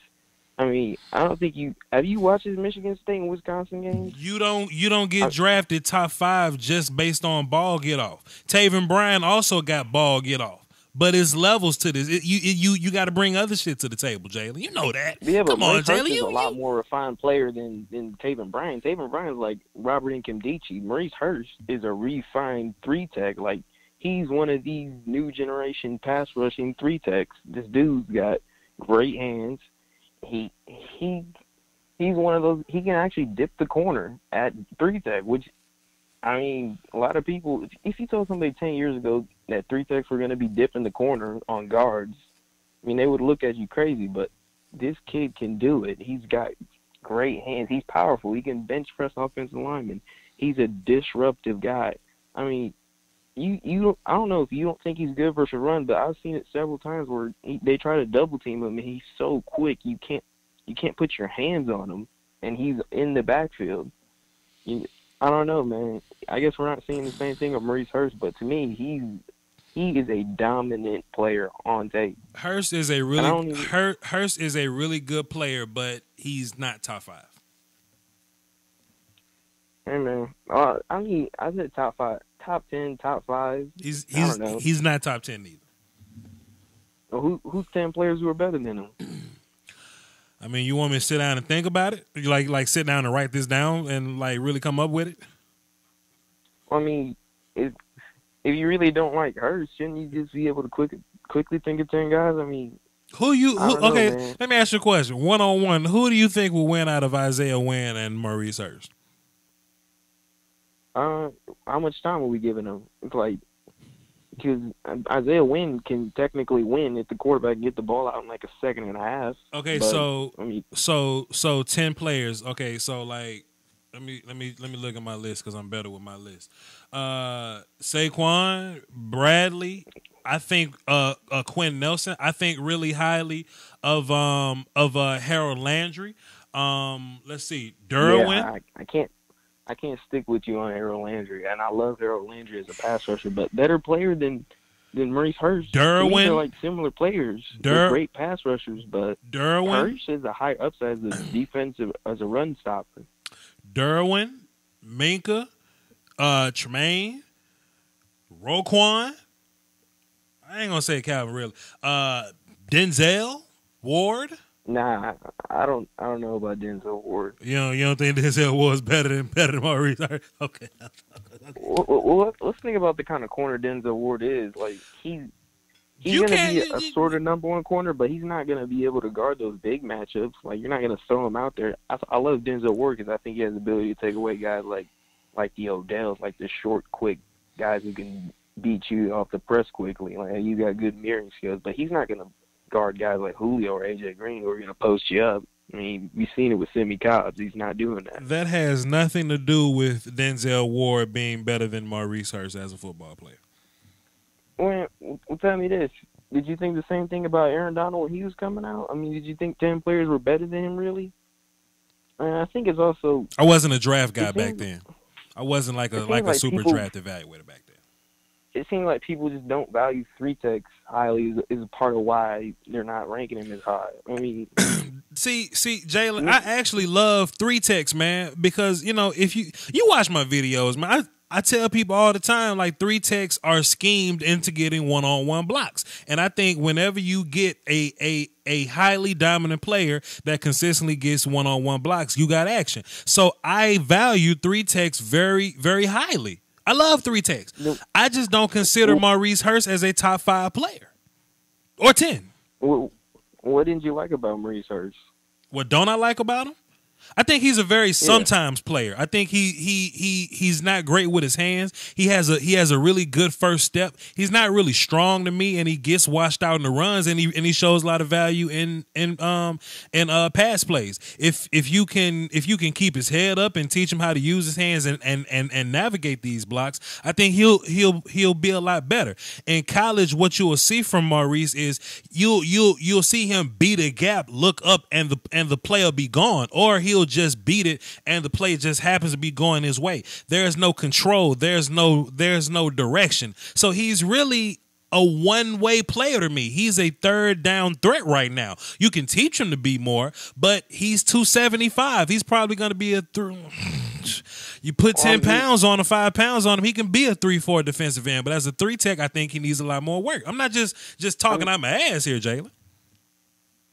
I mean, I don't think have you watched his Michigan State and Wisconsin games? You don't get drafted top 5 just based on ball get off. Taven Bryan also got ball get off. But it's levels to this. You got to bring other shit to the table, Jalen. You know that. Yeah, but come on, Jalen. He's a lot more refined player than Taven Bryan. Taven Bryan's like Robert Nkemdiche. Maurice Hurst is a refined 3-tech. Like, he's one of these new generation pass rushing 3-techs. This dude's got great hands. He's one of those. He can actually dip the corner at 3-tech, which, I mean, a lot of people, if you told somebody 10 years ago that 3-techs were going to be dipping the corner on guards, I mean, they would look at you crazy, but this kid can do it. He's got great hands. He's powerful. He can bench press offensive linemen. He's a disruptive guy. I mean, I don't know if you don't think he's good versus a run, but I've seen it several times where they try to double team him, and he's so quick you can't put your hands on him, and he's in the backfield. I don't know, man. I guess we're not seeing the same thing of Maurice Hurst, but to me, he is a dominant player on tape. Hurst is a really good player, but he's not top 5. Hey, man. I mean, I said top 5, top 10, top 5. He's not top 10 either. Well, who's 10 players who are better than him? I mean, you want me to sit down and think about it? You like sit down and write this down and like really come up with it? I mean, if you really don't like Hurst, shouldn't you just be able to quickly think of 10 guys? I mean, okay, let me ask you a question. 1-on-1, who do you think will win out of Isaiah Wynn and Maurice Hurst? How much time are we giving him? It's like, because Isaiah Wynn can technically win if the quarterback can get the ball out in like a second and a half. Okay, but, so I mean, so 10 players. Okay, so like let me look at my list because I'm better with my list. Saquon, Bradley, I think Quinn Nelson. I think really highly of Harold Landry. Let's see, Derwin. Yeah, I can't stick with you on Harold Landry, and I love Harold Landry as a pass rusher, but better player than Maurice Hurst. Derwin. These are like similar players. They're great pass rushers, but Derwin. Hurst is a high upside as a defensive as a run stopper. Derwin, Minka, Tremaine, Roquan. I ain't gonna say Calvin really. Denzel Ward. Nah, I don't know about Denzel Ward. You don't think Denzel Ward's better than Maurice? Okay. Well, let's think about the kind of corner Denzel Ward is. Like he's going to be a sort of number 1 corner, but he's not going to be able to guard those big matchups. Like you're not going to throw him out there. I love Denzel Ward because I think he has the ability to take away guys like the Odells, like the short, quick guys who can beat you off the press quickly. Like you got good mirroring skills, but he's not going to guard guys like Julio or AJ Green who are going to post you up. I mean, we've seen it with Simi Cobbs. He's not doing that. That has nothing to do with Denzel Ward being better than Maurice Hurst as a football player. Well, tell me this. Did you think the same thing about Aaron Donald when he was coming out? I mean, did you think 10 players were better than him, really? I think it's also... I wasn't a draft guy back then. I wasn't like a super draft evaluator back then. It seems like people just don't value 3-techs highly is a part of why they're not ranking him as high. I mean, see, Jalen, I actually love 3-techs, man, because if you watch my videos, man, I tell people all the time like 3-techs are schemed into getting 1-on-1 blocks, and I think whenever you get a highly dominant player that consistently gets 1-on-1 blocks, you got action. So I value 3-techs very, very highly. I love 3-techs. I just don't consider Maurice Hurst as a top 5 player or 10. Well, What didn't you like about Maurice Hurst? What don't I like about him? I think he's a very sometimes player. I think he's not great with his hands. He has a really good first step. He's not really strong to me, and he gets washed out in the runs, and he shows a lot of value in pass plays. If you can keep his head up and teach him how to use his hands and navigate these blocks, I think he'll be a lot better. In college, what you will see from Maurice is you'll see him beat a gap, look up, and the play will be gone, or he'll just beat it and the play just happens to be going his way. There's no control. There's no direction. So he's really a one-way player to me. He's a third down threat right now. You can teach him to be more, but he's 275. He's probably going to be you put 10 pounds on him, 5 pounds on him, he can be a 3-4 defensive end. But as a 3 tech, I think he needs a lot more work. I'm not just talking out my ass here, Jalen.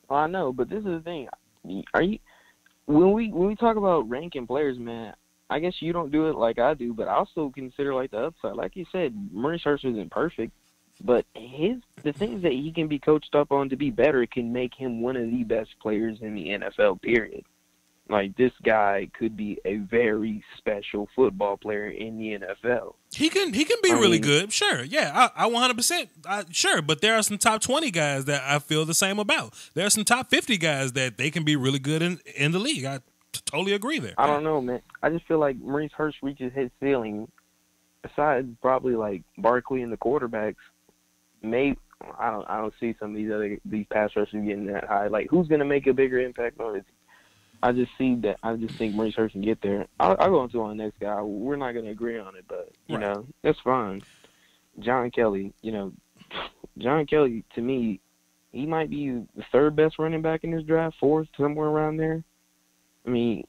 I know, but this is the thing. When we talk about ranking players, man, I guess you don't do it like I do, but I also consider like the upside. Like you said, Maurice Hurst isn't perfect, but the things that he can be coached up on to be better can make him one of the best players in the NFL, period. Like, this guy could be a very special football player in the NFL. He can be really good, sure. Yeah, I 100%, sure. But there are some top 20 guys that I feel the same about. There are some top 50 guys that they can be really good in the league. I totally agree there. I don't know, man. I just feel like Maurice Hurst reaches his ceiling. Besides probably like Barkley and the quarterbacks, maybe I don't see some of these pass rushers getting that high. Like, who's gonna make a bigger impact on it? I just think Maurice Hurst can get there. I'll go on to the next guy. We're not going to agree on it, but, you know, that's fine. John Kelly, to me, he might be the third best running back in this draft, fourth, somewhere around there. I mean,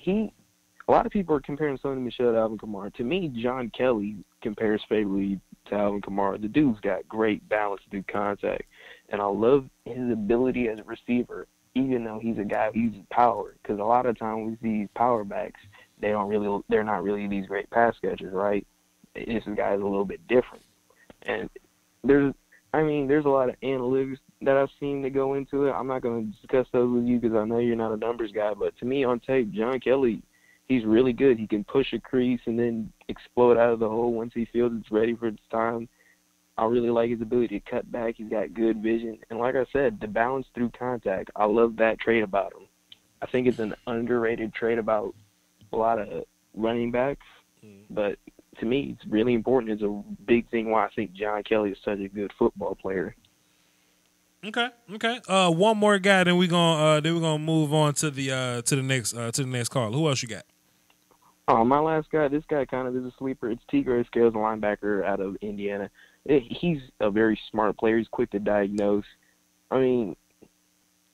a lot of people are comparing Sony Michel to Alvin Kamara. To me, John Kelly compares favorably to Alvin Kamara. The dude's got great balance through contact, and I love his ability as a receiver. Even though he's a guy who uses power, because a lot of times we see these power backs, they're not really these great pass catchers, right? This guy's a little bit different. And there's a lot of analytics that I've seen that go into it. I'm not going to discuss those with you because I know you're not a numbers guy, but to me on tape, John Kelly, he's really good. He can push a crease and then explode out of the hole once he feels it's ready for its time. I really like his ability to cut back. He's got good vision. And like I said, the balance through contact, I love that trait about him. I think it's an underrated trait about a lot of running backs. But to me, it's really important. It's a big thing why I think John Kelly is such a good football player. Okay. One more guy, then we're gonna move on to the next call. Who else you got? My last guy, this guy kind of is a sleeper. It's Tigre Scales, a linebacker out of Indiana. He's a very smart player. He's quick to diagnose. I mean,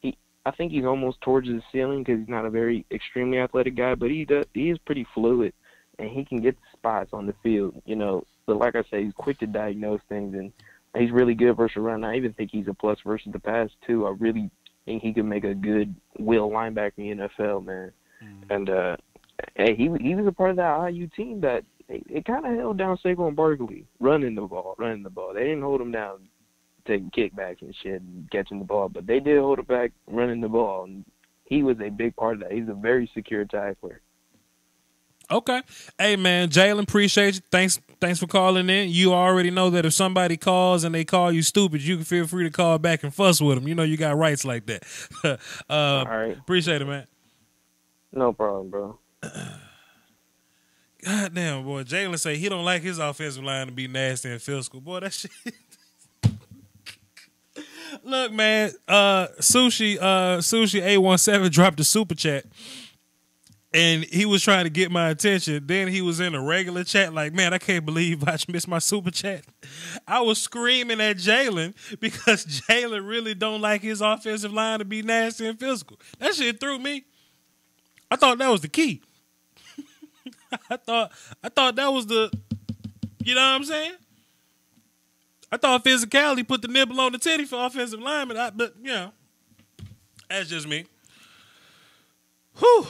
I think he's almost towards the ceiling because he's not a very extremely athletic guy, but he is pretty fluid, and he can get spots on the field, you know. But like I said, he's quick to diagnose things, and he's really good versus run. I even think he's a plus versus the pass, too. I really think he could make a good will linebacker in the NFL, man. And he was a part of that IU team that it kind of held down Saquon Barkley running the ball. They didn't hold him down taking kickbacks and shit and catching the ball, but they did hold him back running the ball, and he was a big part of that. He's a very secure tackler. Okay. Hey, man, Jalen, appreciate you. Thanks for calling in. You already know that if somebody calls and they call you stupid, you can feel free to call back and fuss with them. You know you got rights like that. All right. Appreciate it, man. No problem, bro. God damn, boy. Jalen say he don't like his offensive line to be nasty and physical. Boy, that shit. Look, man, Sushi A17 dropped a super chat. And he was trying to get my attention. Then he was in a regular chat like, man, I can't believe I missed my super chat. I was screaming at Jalen because Jalen really don't like his offensive line to be nasty and physical. That shit threw me. I thought that was the key. I thought that was the, you know what I'm saying? I thought physicality put the nibble on the titty for offensive linemen, but, you know, that's just me. Whew.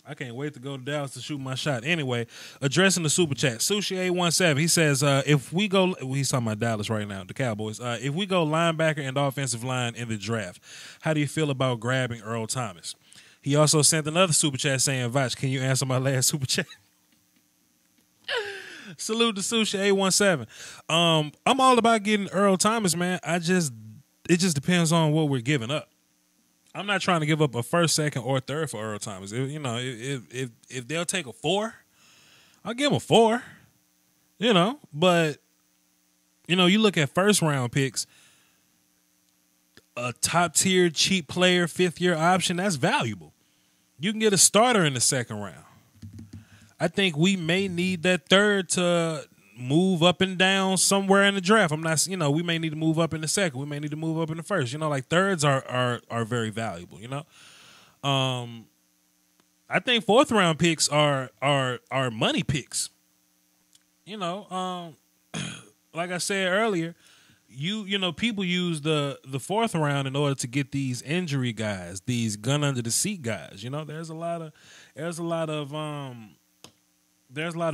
I can't wait to go to Dallas to shoot my shot. Anyway, addressing the super chat, Sushi817, he says, if we go, he's talking about Dallas right now, the Cowboys. If we go linebacker and offensive line in the draft, how do you feel about grabbing Earl Thomas? He also sent another super chat saying, Vach, can you answer my last super chat? Salute to Sushi817. I'm all about getting Earl Thomas, man. It just depends on what we're giving up. I'm not trying to give up a first, second, or third for Earl Thomas. If they'll take a 4, I'll give them a 4. But you look at first round picks, a top tier cheap player, 5th year option, that's valuable. You can get a starter in the second round. I think we may need that third to move up and down somewhere in the draft. I'm not, we may need to move up in the second. We may need to move up in the first. Thirds are very valuable. I think 4th round picks are money picks. Like I said earlier, people use the 4th round in order to get these injury guys, these gun under the seat guys. There's a lot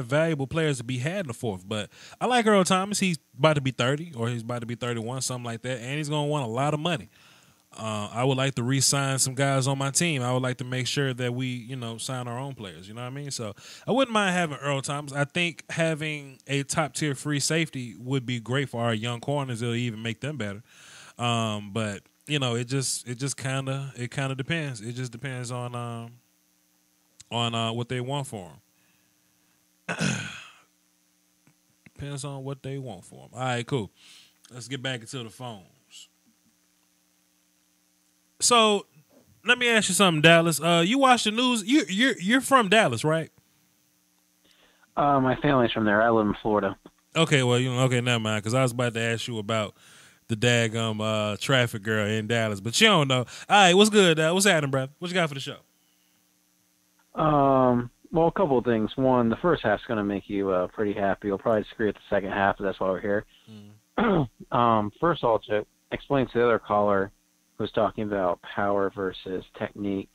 of valuable players to be had in the 4th, but I like Earl Thomas. He's about to be 30, or he's about to be 31, something like that, and he's going to want a lot of money. I would like to re-sign some guys on my team. I would like to make sure that we, sign our own players. You know what I mean? So I wouldn't mind having Earl Thomas. I think having a top-tier free safety would be great for our young corners. It'll even make them better. But it just kind of depends. It just depends on what they want for him. Depends on what they want for him. All right, cool. Let's get back into the phones. So, let me ask you something, Dallas. You watch the news. You're from Dallas, right? My family's from there. I live in Florida. Okay, well, never mind. Because I was about to ask you about the daggum traffic girl in Dallas, but you don't know. All right, what's good? What's happening, brother? What you got for the show? Well, a couple of things. One, the first half's going to make you pretty happy. You'll probably disagree with the second half, but that's why we're here. First of all, to explain to the other caller who was talking about power versus technique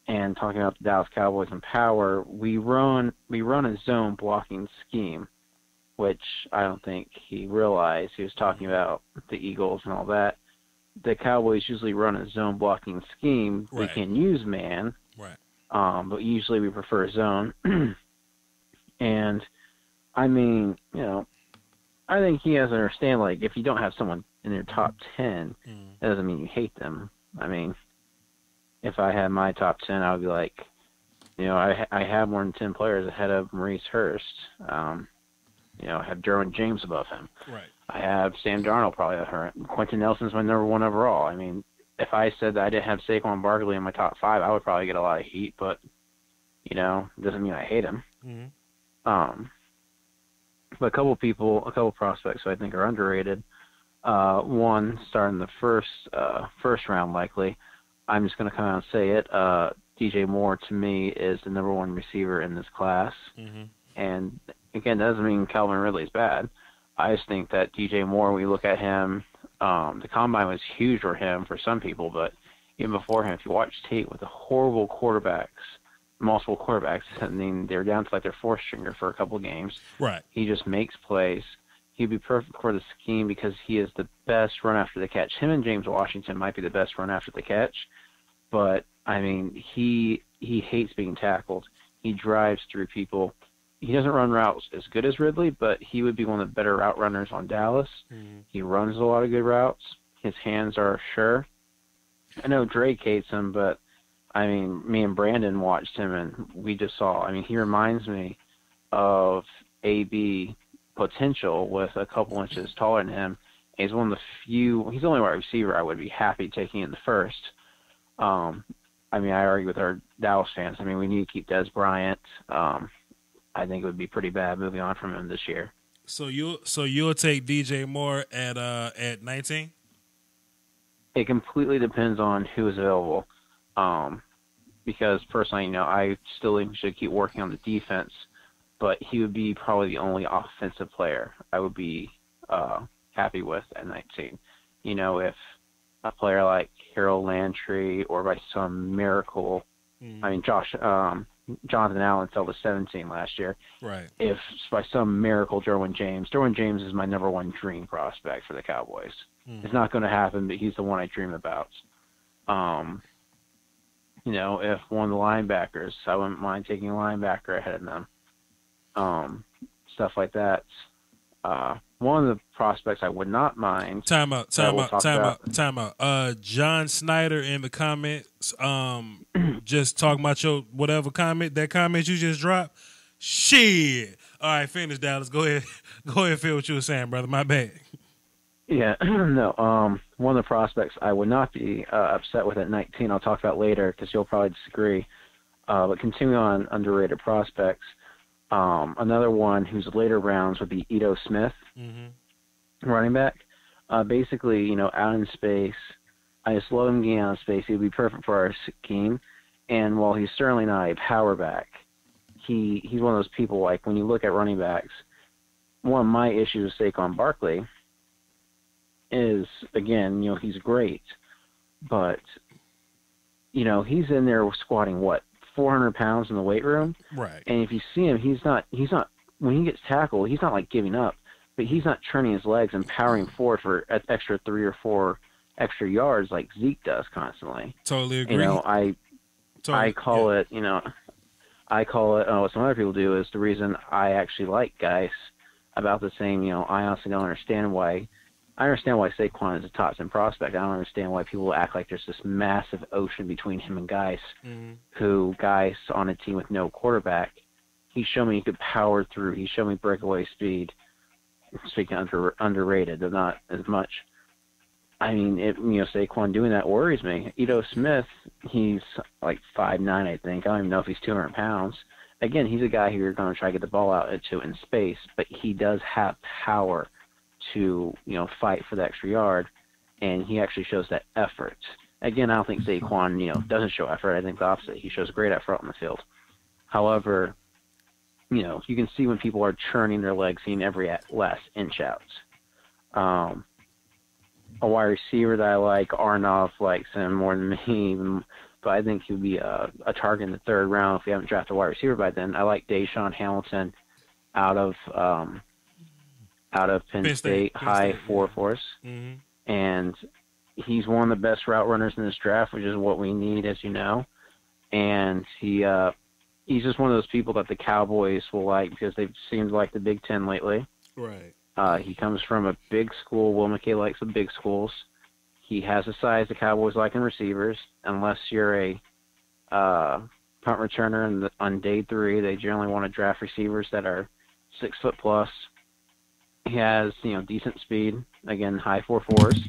and talking about the Dallas Cowboys and power, we run a zone blocking scheme, which I don't think he realized. He was talking about the Eagles and all that. The Cowboys usually run a zone blocking scheme. Right. They can use man. Right. But usually we prefer zone. And, I mean, I think he has to understand, if you don't have someone in your top 10, that doesn't mean you hate them. I mean, if I had my top 10, I would be like, I have more than 10 players ahead of Maurice Hurst. I have Derwin James above him. Right. I have Sam Darnold probably ahead of him. Quentin Nelson's my number 1 overall. I mean, if I said that I didn't have Saquon Barkley in my top 5, I would probably get a lot of heat, but, it doesn't mean I hate him. Mm-hmm. But a couple prospects who I think are underrated. One, starting the first round likely, I'm just going to come out and say it. DJ Moore, to me, is the number 1 receiver in this class. Mm-hmm. And, again, that doesn't mean Calvin Ridley's bad. I just think that DJ Moore, when we look at him, the combine was huge for him for some people, but even before him, if you watch tape with the horrible multiple quarterbacks, I mean, they're down to their 4th stringer for a couple of games. Right. He just makes plays. He'd be perfect for the scheme because he is the best run after the catch. Him and James Washington might be the best run after the catch, but I mean, he hates being tackled. He drives through people. He doesn't run routes as good as Ridley, but he would be one of the better route runners on Dallas. Mm-hmm. He runs a lot of good routes. His hands are sure. I know Drake hates him, but, I mean, me and Brandon watched him, and we just saw. I mean, he reminds me of AB potential with a couple inches taller than him. He's one of the few – he's the only wide receiver I would be happy taking in the first. I mean, I argue with our Dallas fans. I mean, we need to keep Dez Bryant. I think it would be pretty bad moving on from him this year. So you'll take DJ Moore at 19? It completely depends on who is available. Because personally, I still think we should keep working on the defense, but he would be probably the only offensive player I would be happy with at 19. If a player like Harold Landry or by some miracle I mean, Jonathan Allen fell to 17 last year. Right. If by some miracle Derwin James is my number one dream prospect for the Cowboys. It's not going to happen, but he's the one I dream about. You know, if one of the linebackers, I wouldn't mind taking a linebacker ahead of them. Stuff like that. One of the prospects I would not mind. Time out. John Snyder in the comments, just talking about your whatever comment, that comment you just dropped. Shit. All right, finish, Dallas. Go ahead. Go ahead and feel what you were saying, brother. My bad. Yeah, no. One of the prospects I would not be upset with at 19, I'll talk about later because you'll probably disagree. But continuing on underrated prospects, another one who's later rounds would be Ito Smith, running back. Basically, you know, out in space. I just love him getting out in space. He would be perfect for our scheme. And while he's certainly not a power back, he's one of those people, like, when you look at running backs, one of my issues with Saquon Barkley is, again, you know, he's great, but, you know, he's in there squatting, 400 pounds in the weight room? Right. And if you see him, he's not, when he gets tackled, he's not, like, giving up, but he's not turning his legs and powering forward for an extra 3 or 4 extra yards like Zeke does constantly. Totally agree. You know, I call it, you know, what some other people do is the reason I actually like Geis about the same, you know, I honestly don't understand why. I understand why Saquon is a top 10 prospect. I don't understand why people act like there's this massive ocean between him and Geis, who Geis on a team with no quarterback, he showed me he could power through. He showed me breakaway speed. Speaking underrated, but not as much. I mean, Saquon doing that worries me. Ito Smith, he's like 5'9", I think. I don't even know if he's 200 pounds. Again, he's a guy who you're going to try to get the ball out to in space, but he does have power to, you know, fight for the extra yard, and he actually shows that effort. Again, I don't think Saquon, you know, doesn't show effort. I think the opposite. He shows great effort on the field. However, you know, you can see when people are churning their legs, seeing every last inch out. A wide receiver that I like, Arnoff likes him more than me, but I think he would be a target in the third round if we haven't drafted a wide receiver by then. I like Deshaun Hamilton out of Penn State, high 4.4s, and he's one of the best route runners in this draft, which is what we need, as you know. And he's just one of those people that the Cowboys will like because they've seemed like the Big Ten lately. Right. He comes from a big school. Will McKay likes the big schools. He has a size the Cowboys like in receivers. Unless you're a punt returner and on day 3, they generally want to draft receivers that are 6 foot plus. He has, you know, decent speed, again, high 4.4s,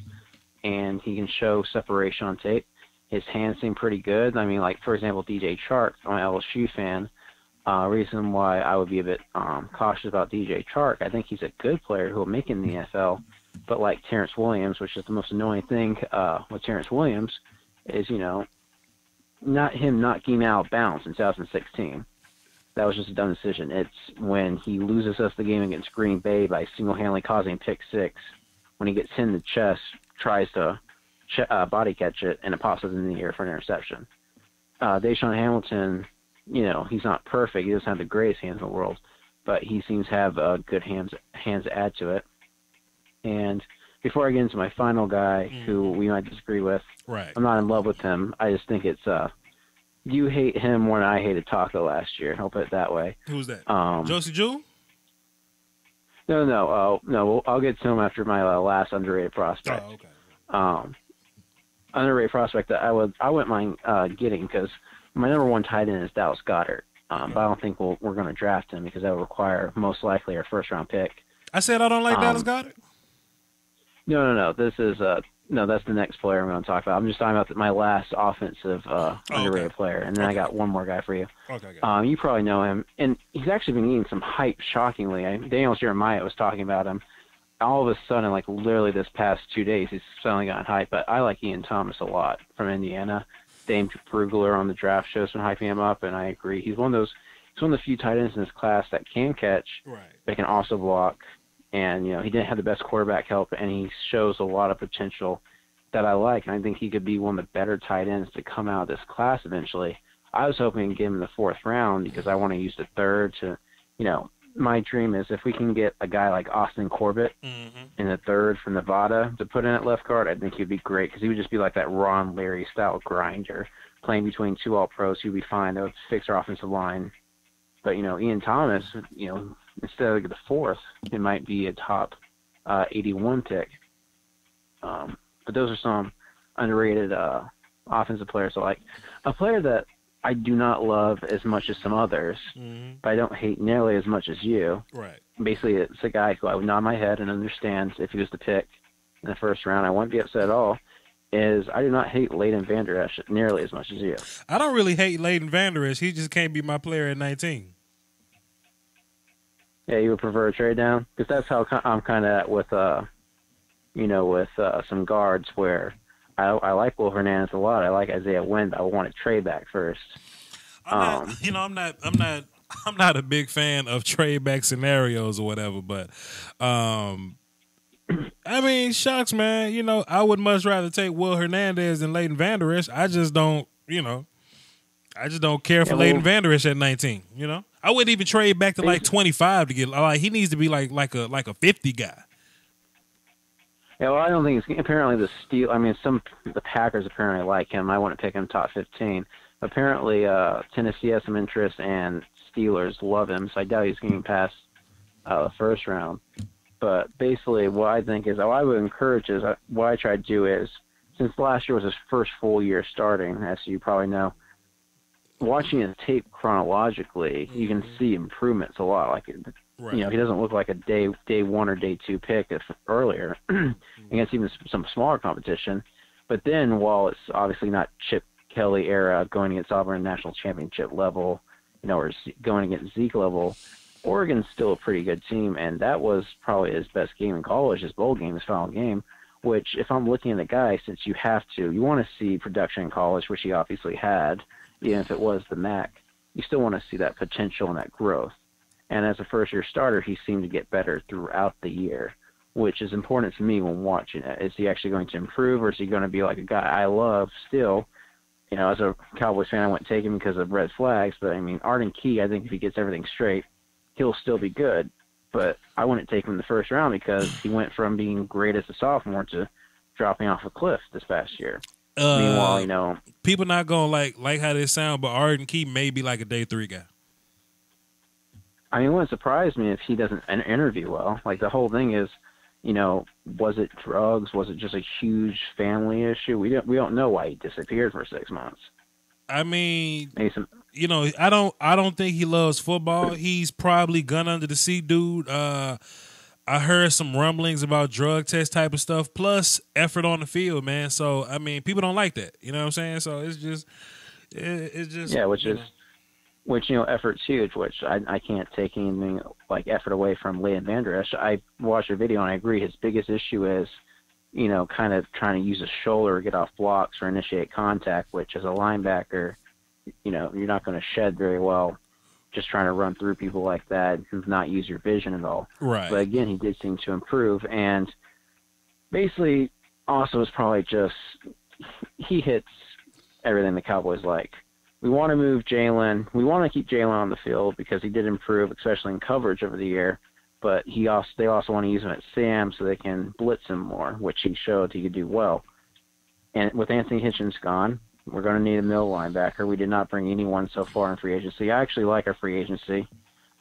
and he can show separation on tape. His hands seem pretty good. I mean, like, for example, DJ Chark, I'm an LSU fan. Reason why I would be a bit cautious about DJ Chark, I think he's a good player who will make it in the NFL, but like Terrence Williams, which is the most annoying thing with Terrence Williams, is, you know, not him not getting out of bounds in 2016. That was just a dumb decision. It's when he loses us the game against Green Bay by single-handedly causing pick 6, when he gets hit in the chest, tries to body catch it, and it pops up in the air for an interception. Deshaun Hamilton, you know, he's not perfect. He doesn't have the greatest hands in the world, but he seems to have good hands to add to it. And before I get into my final guy, who we might disagree with, right. I'm not in love with him. I just think it's you hate him more than I hated Taco last year. I'll put it that way. Who's that? Josie Jewell? No. I'll get to him after my last underrated prospect. Oh, okay. Underrated prospect that I wouldn't mind getting, because my number one tight end is Dallas Goedert. But I don't think we're going to draft him because that would require most likely our first round pick. I said I don't like Dallas Goedert? No. This is that's the next player I'm going to talk about. I'm just talking about my last offensive underrated player, and then I got one more guy for you. Okay. You probably know him, and he's actually been getting some hype. Shockingly, Daniel Jeremiah was talking about him. All of a sudden, like literally this past 2 days, he's suddenly gotten hype. But I like Ian Thomas a lot from Indiana. Dame Prugler on the draft show has been hyping him up, and I agree. He's one of the few tight ends in this class that can catch, right, but can also block. And, you know, he didn't have the best quarterback help, and he shows a lot of potential that I like. And I think he could be one of the better tight ends to come out of this class eventually. I was hoping to get him in the 4th round because I want to use the 3rd to, my dream is if we can get a guy like Austin Corbett in the 3rd from Nevada to put in at left guard, I think he'd be great because he would just be like that Ron Larry style grinder playing between 2 all-pros. He'd be fine. That would fix our offensive line. But, Ian Thomas, instead of the 4th, it might be a top 81 pick. But those are some underrated offensive players. So, like, a player that I do not love as much as some others, but I don't hate nearly as much as you. Right. Basically, it's a guy who I would nod my head and understands if he was to pick in the 1st round. I wouldn't be upset at all. I do not hate Leighton Vander Esch nearly as much as you. I don't really hate Leighton Vander Esch. He just can't be my player at 19. Yeah, you would prefer a trade down? Because that's how I'm kind of at with, some guards where I like Will Hernandez a lot. I like Isaiah Wynn, but I want to trade back first. I'm not a big fan of trade back scenarios or whatever, but I mean, shucks, man. I would much rather take Will Hernandez than Leighton Vander Esch. I just don't care for Leighton Vander Esch at 19. I wouldn't even trade back to like 25 to get. Like, he needs to be like a 50 guy. Yeah, well, I don't think it's apparently the Packers apparently like him. I want to pick him top 15. Apparently, Tennessee has some interest, and Steelers love him, so I doubt he's getting past the 1st round. But basically, what I think is, what I would encourage is, what I try to do is, since last year was his first full year starting, as you probably know, watching his tape chronologically, you can see improvements a lot. Like, right. He doesn't look like a day 1 or day 2 pick earlier against even some smaller competition. But then, while it's obviously not Chip Kelly era going against Auburn national championship level, or going against Zeke level, Oregon's still a pretty good team, and that was probably his best game in college, his bowl game, his final game. Which, if I'm looking at the guy, since you want to see production in college, which he obviously had, even if it was the MAC, you still want to see that potential and that growth. And as a first-year starter, he seemed to get better throughout the year, which is important to me when watching it. Is he actually going to improve, or is he going to be like a guy I love still? As a Cowboys fan, I wouldn't take him because of red flags, but, Arden Key, I think if he gets everything straight, he'll still be good. But I wouldn't take him in the 1st round because he went from being great as a sophomore to dropping off a cliff this past year. Meanwhile, people not gonna like how this sound, but Arden Key may be like a day 3 guy. It wouldn't surprise me if he doesn't interview well. Like, the whole thing is, was it drugs? Was it just a huge family issue? We don't know why he disappeared for 6 months. I don't think he loves football. He's probably gun under the seat dude. I heard some rumblings about drug test type of stuff, plus effort on the field, man. So, people don't like that. You know what I'm saying? So it's just yeah, which effort's huge. Which I can't take anything like effort away from Leighton Vander Esch. I watched a video and I agree. His biggest issue is, kind of trying to use his shoulder to get off blocks or initiate contact. Which, as a linebacker, you're not going to shed very well. Just trying to run through people like that and not use your vision at all. Right. But again, he did seem to improve. And basically, also, it's probably just he hits everything the Cowboys like. We want to move Jalen. We want to keep Jalen on the field because he did improve, especially in coverage over the year. But they also want to use him at Sam so they can blitz him more, which he showed he could do well. And with Anthony Hitchens gone, we're going to need a middle linebacker. We did not bring anyone so far in free agency. I actually like our free agency.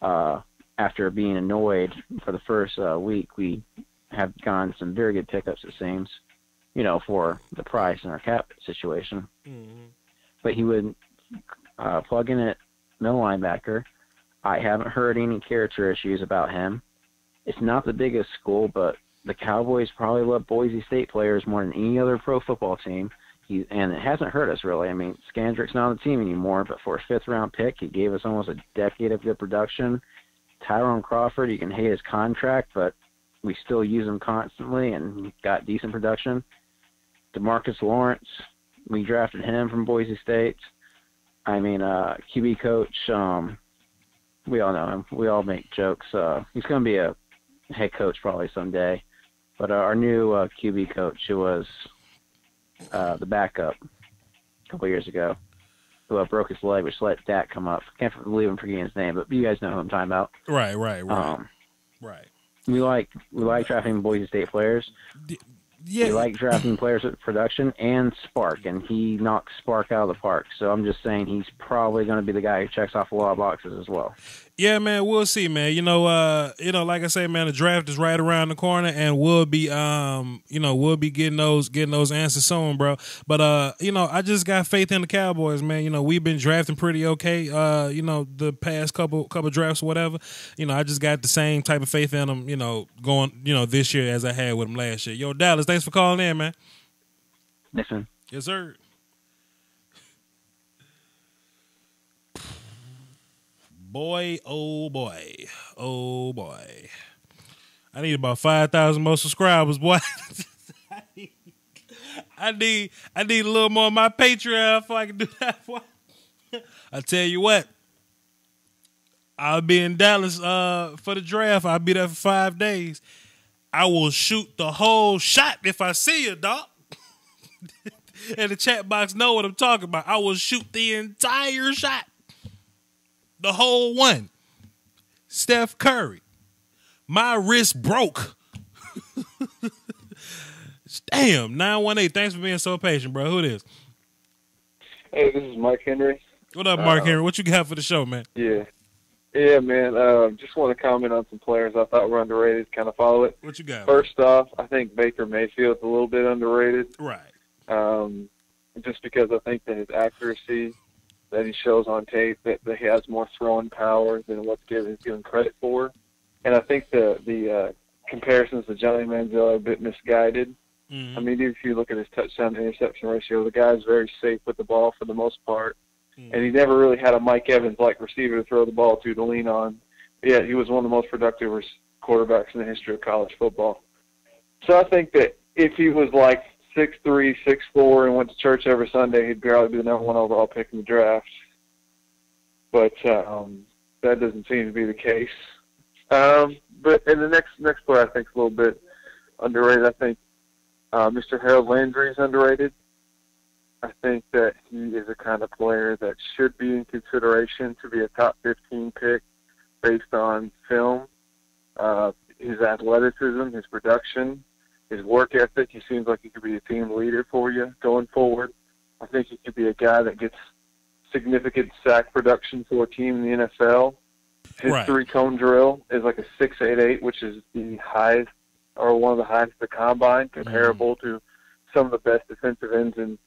After being annoyed for the first week, we have gotten some very good pickups, it seems, for the price and our cap situation. Mm-hmm. But he would plug in at middle linebacker. I haven't heard any character issues about him. It's not the biggest school, but the Cowboys probably love Boise State players more than any other pro football team. And it hasn't hurt us, really. Skandrick's not on the team anymore, but for a 5th-round pick, he gave us almost a decade of good production. Tyrone Crawford, you can hate his contract, but we still use him constantly, and he got decent production. DeMarcus Lawrence, we drafted him from Boise State. QB coach, we all know him. We all make jokes. He's going to be a head coach probably someday. But our new QB coach, who was the backup a couple years ago, who broke his leg, which let Dak come up. Can't believe I'm forgetting his name, but you guys know who I'm talking about. Right. Right. We like drafting Boise State players. Yeah. We like drafting players with production and spark, and he knocks spark out of the park. So I'm just saying he's probably going to be the guy who checks off a lot of boxes as well. Yeah, man, we'll see, man. Like I say, man, the draft is right around the corner, and we'll be getting those answers soon, bro. But I just got faith in the Cowboys, man. We've been drafting pretty okay. The past couple drafts or whatever. I just got the same type of faith in them. Going this year as I had with them last year. Yo, Dallas, thanks for calling in, man. Listen. Yes, sir. Boy, oh boy, oh boy! I need about 5,000 more subscribers, boy. I need a little more on my Patreon before I can do that. Boy. I tell you what, I'll be in Dallas for the draft. I'll be there for 5 days. I will shoot the whole shot if I see you, dog. And the chat box know what I'm talking about. I will shoot the entire shot. The whole one. Steph Curry. My wrist broke. Damn, 918. Thanks for being so patient, bro. Who it is? Hey, this is Mike Henry. What up, Mark Henry? What you got for the show, man? Yeah, man. Just want to comment on some players I thought were underrated. Kind of follow it. What you got? First off, I think Baker Mayfield's a little bit underrated. Right. Just because I think that his accuracy that he shows on tape, that he has more throwing power than what's given credit for. And I think the comparisons to Johnny Manziel are a bit misguided. Mm-hmm. I mean, if you look at his touchdown to interception ratio, the guy's very safe with the ball for the most part. Mm-hmm. And he never really had a Mike Evans-like receiver to throw the ball to lean on. Yet he was one of the most productive quarterbacks in the history of college football. So I think that if he was like 6'3", 6'4", and went to church every Sunday, he'd probably be the number one overall pick in the draft. But that doesn't seem to be the case. But in the next player, I think is a little bit underrated. I think Mr. Harold Landry is underrated. I think that he is a kind of player that should be in consideration to be a top 15 pick based on film, his athleticism, his production, his work ethic. He seems like he could be a team leader for you going forward. I think he could be a guy that gets significant sack production for a team in the NFL. His right. three-cone drill is like a 6.88, which is the highest or one of the highest of the combine, comparable to some of the best defensive ends in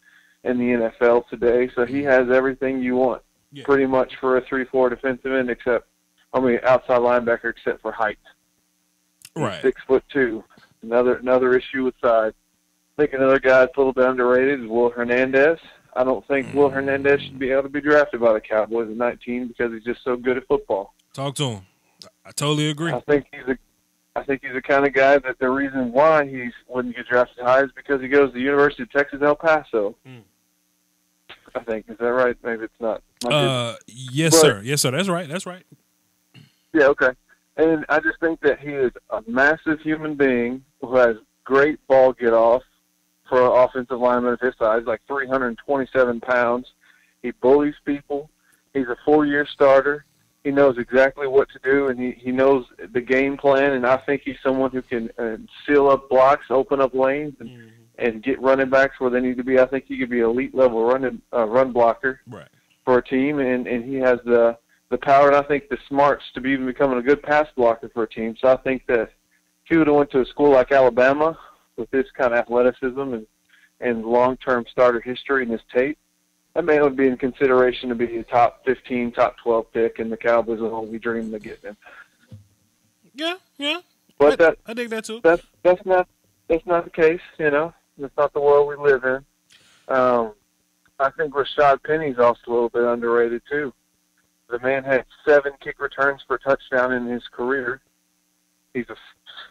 the NFL today. So he has everything you want, pretty much for a 3-4 defensive end, outside linebacker, except for height. Right. 6'2". Another issue with size. I think another guy that's a little bit underrated is Will Hernandez. I don't think Will Hernandez should be able to be drafted by the Cowboys at 19 because he's just so good at football. Talk to him. I totally agree. I think he's the kind of guy that the reason why he wouldn't get drafted high is because he goes to the University of Texas El Paso. I think. Is that right? Maybe it's not. Yes, sir. Yes, sir. That's right. That's right. Yeah, okay. And I just think that he is a massive human being who has great ball get-off for an offensive lineman of his size, like 327 pounds. He bullies people. He's a 4-year starter. He knows exactly what to do, and he knows the game plan, and I think he's someone who can seal up blocks, open up lanes, and get running backs where they need to be. I think he could be an elite-level run blocker for a team, and he has the power and I think the smarts to be even becoming a good pass blocker for a team. So I think that if he would have went to a school like Alabama with this kind of athleticism and long-term starter history in his tape, that man would be in consideration to be a top 15, top 12 pick, and the Cowboys will only dream of getting him. Yeah. But I think that too. That's not the case, you know. That's not the world we live in. I think Rashad Penny's also a little bit underrated too. The man had 7 kick returns for a touchdown in his career. He's a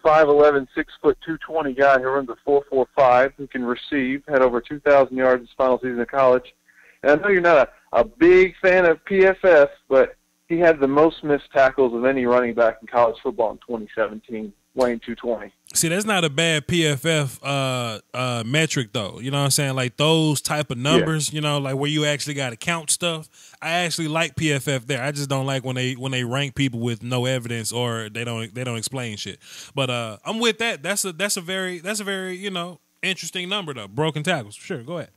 5'11", 6', 220 guy who runs a 4.45, who can receive, had over 2,000 yards his final season of college. And I know you're not a big fan of PFF, but he had the most missed tackles of any running back in college football in 2017, weighing 220. See, that's not a bad PFF metric though. You know what I'm saying? Like those type of numbers, you know, like where you actually got to count stuff. I actually like PFF there. I just don't like when they rank people with no evidence or they don't explain shit. But I'm with that. That's a very you know, interesting number though. Broken tackles. Sure, go ahead.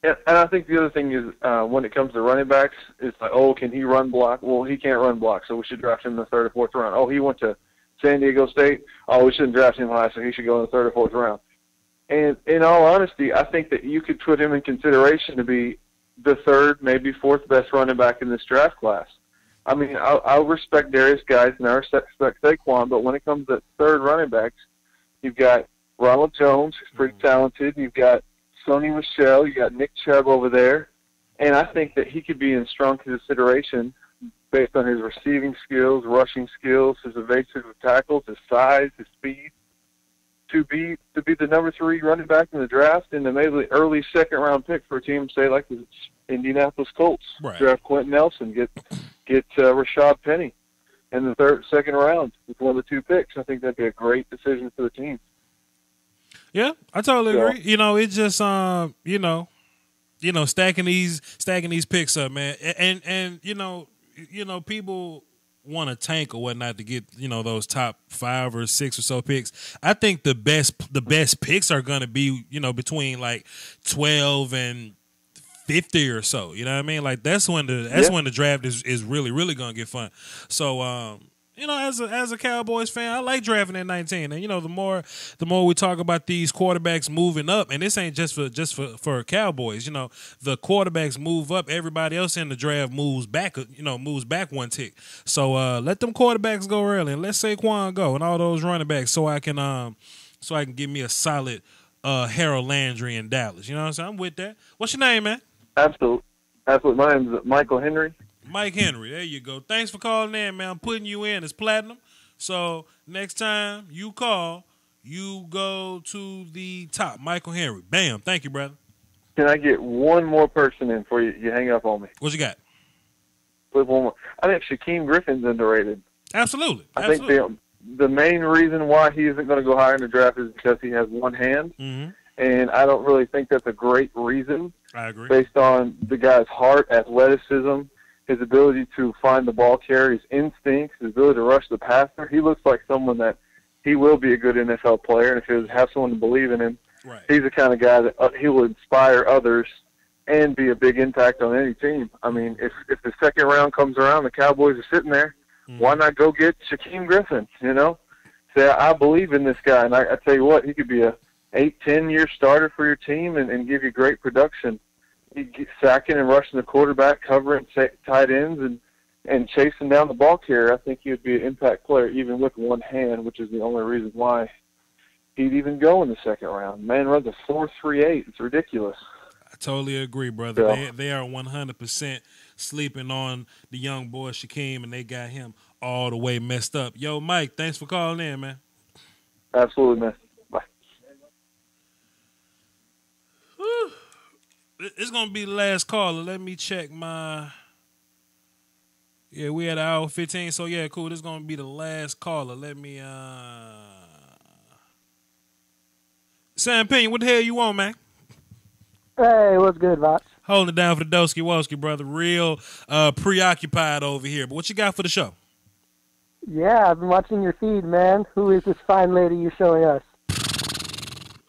Yeah, and I think the other thing is when it comes to running backs, it's like, oh, can he run block? Well, he can't run block, so we should draft him in the 3rd or 4th round. Oh, he went to San Diego State. Oh, we shouldn't draft him high, so he should go in the 3rd or 4th round. And in all honesty, I think that you could put him in consideration to be the 3rd, maybe 4th best running back in this draft class. I mean, I respect Darius Guys and I respect Saquon, but when it comes to 3rd running backs, you've got Ronald Jones, who's pretty talented. You've got Sony Michel. You got Nick Chubb over there. And I think that he could be in strong consideration based on his receiving skills, rushing skills, his evasive tackles, his size, his speed, to be the number 3 running back in the draft and maybe early 2nd round pick for a team, say like the Indianapolis Colts. Right. Draft Quentin Nelson, get Rashad Penny in the 2nd round with one of the 2 picks. I think that'd be a great decision for the team. Yeah, I totally agree. You know, it's just you know, stacking these picks up, man, and you know, people want to tank or whatnot to get, you know, those top 5 or 6 or so picks. I think the best picks are going to be, you know, between like 12 and 50 or so. You know what I mean? Like that's when the draft is really going to get fun. So you know, as a Cowboys fan, I like drafting at 19. And you know, the more we talk about these quarterbacks moving up, and this ain't just for Cowboys. You know, the quarterbacks move up, everybody else in the draft moves back. You know, moves back one tick. So let them quarterbacks go early, and let Saquon go, and all those running backs, so I can give me a solid Harold Landry in Dallas. You know what I'm saying? I'm with that. What's your name, man? Absolutely. My name is Michael Henry. Mike Henry, there you go. Thanks for calling in, man. I'm putting you in as platinum. So next time you call, you go to the top. Michael Henry. Bam. Thank you, brother. Can I get one more person in before you hang up on me? What you got? With one more. I think Shaquem Griffin's underrated. Absolutely. I think the main reason why he isn't going to go higher in the draft is because he has one hand. Mm-hmm. And I don't really think that's a great reason. I agree. Based on the guy's heart, athleticism, his ability to find the ball carrier, his instincts, his ability to rush the passer. He looks like someone that he will be a good NFL player, and if he has someone to believe in him, right, he's the kind of guy that he will inspire others and be a big impact on any team. I mean, if the 2nd round comes around, the Cowboys are sitting there, why not go get Shaquem Griffin, you know? Say, I believe in this guy, and I tell you what, he could be a 8-10 year starter for your team and give you great production. He'd get sacking and rushing the quarterback, covering tight ends, and chasing down the ball carrier. I think he would be an impact player even with one hand, which is the only reason why he'd even go in the 2nd round. Man runs a 4.38. It's ridiculous. I totally agree, brother. Yeah. They are 100% sleeping on the young boy Shaquem, and they got him all the way messed up. Yo, Mike, thanks for calling in, man. Absolutely, man. Bye. Whew. It's going to be the last caller. Let me check my... Yeah, we at hour 15, so yeah, cool. This is going to be the last caller. Let me... Sam Pinion, what the hell you want, man? Hey, what's good, Vox? Holding it down for the Doski-Woski, brother. Real preoccupied over here. But what you got for the show? Yeah, I've been watching your feed, man. Who is this fine lady you're showing us?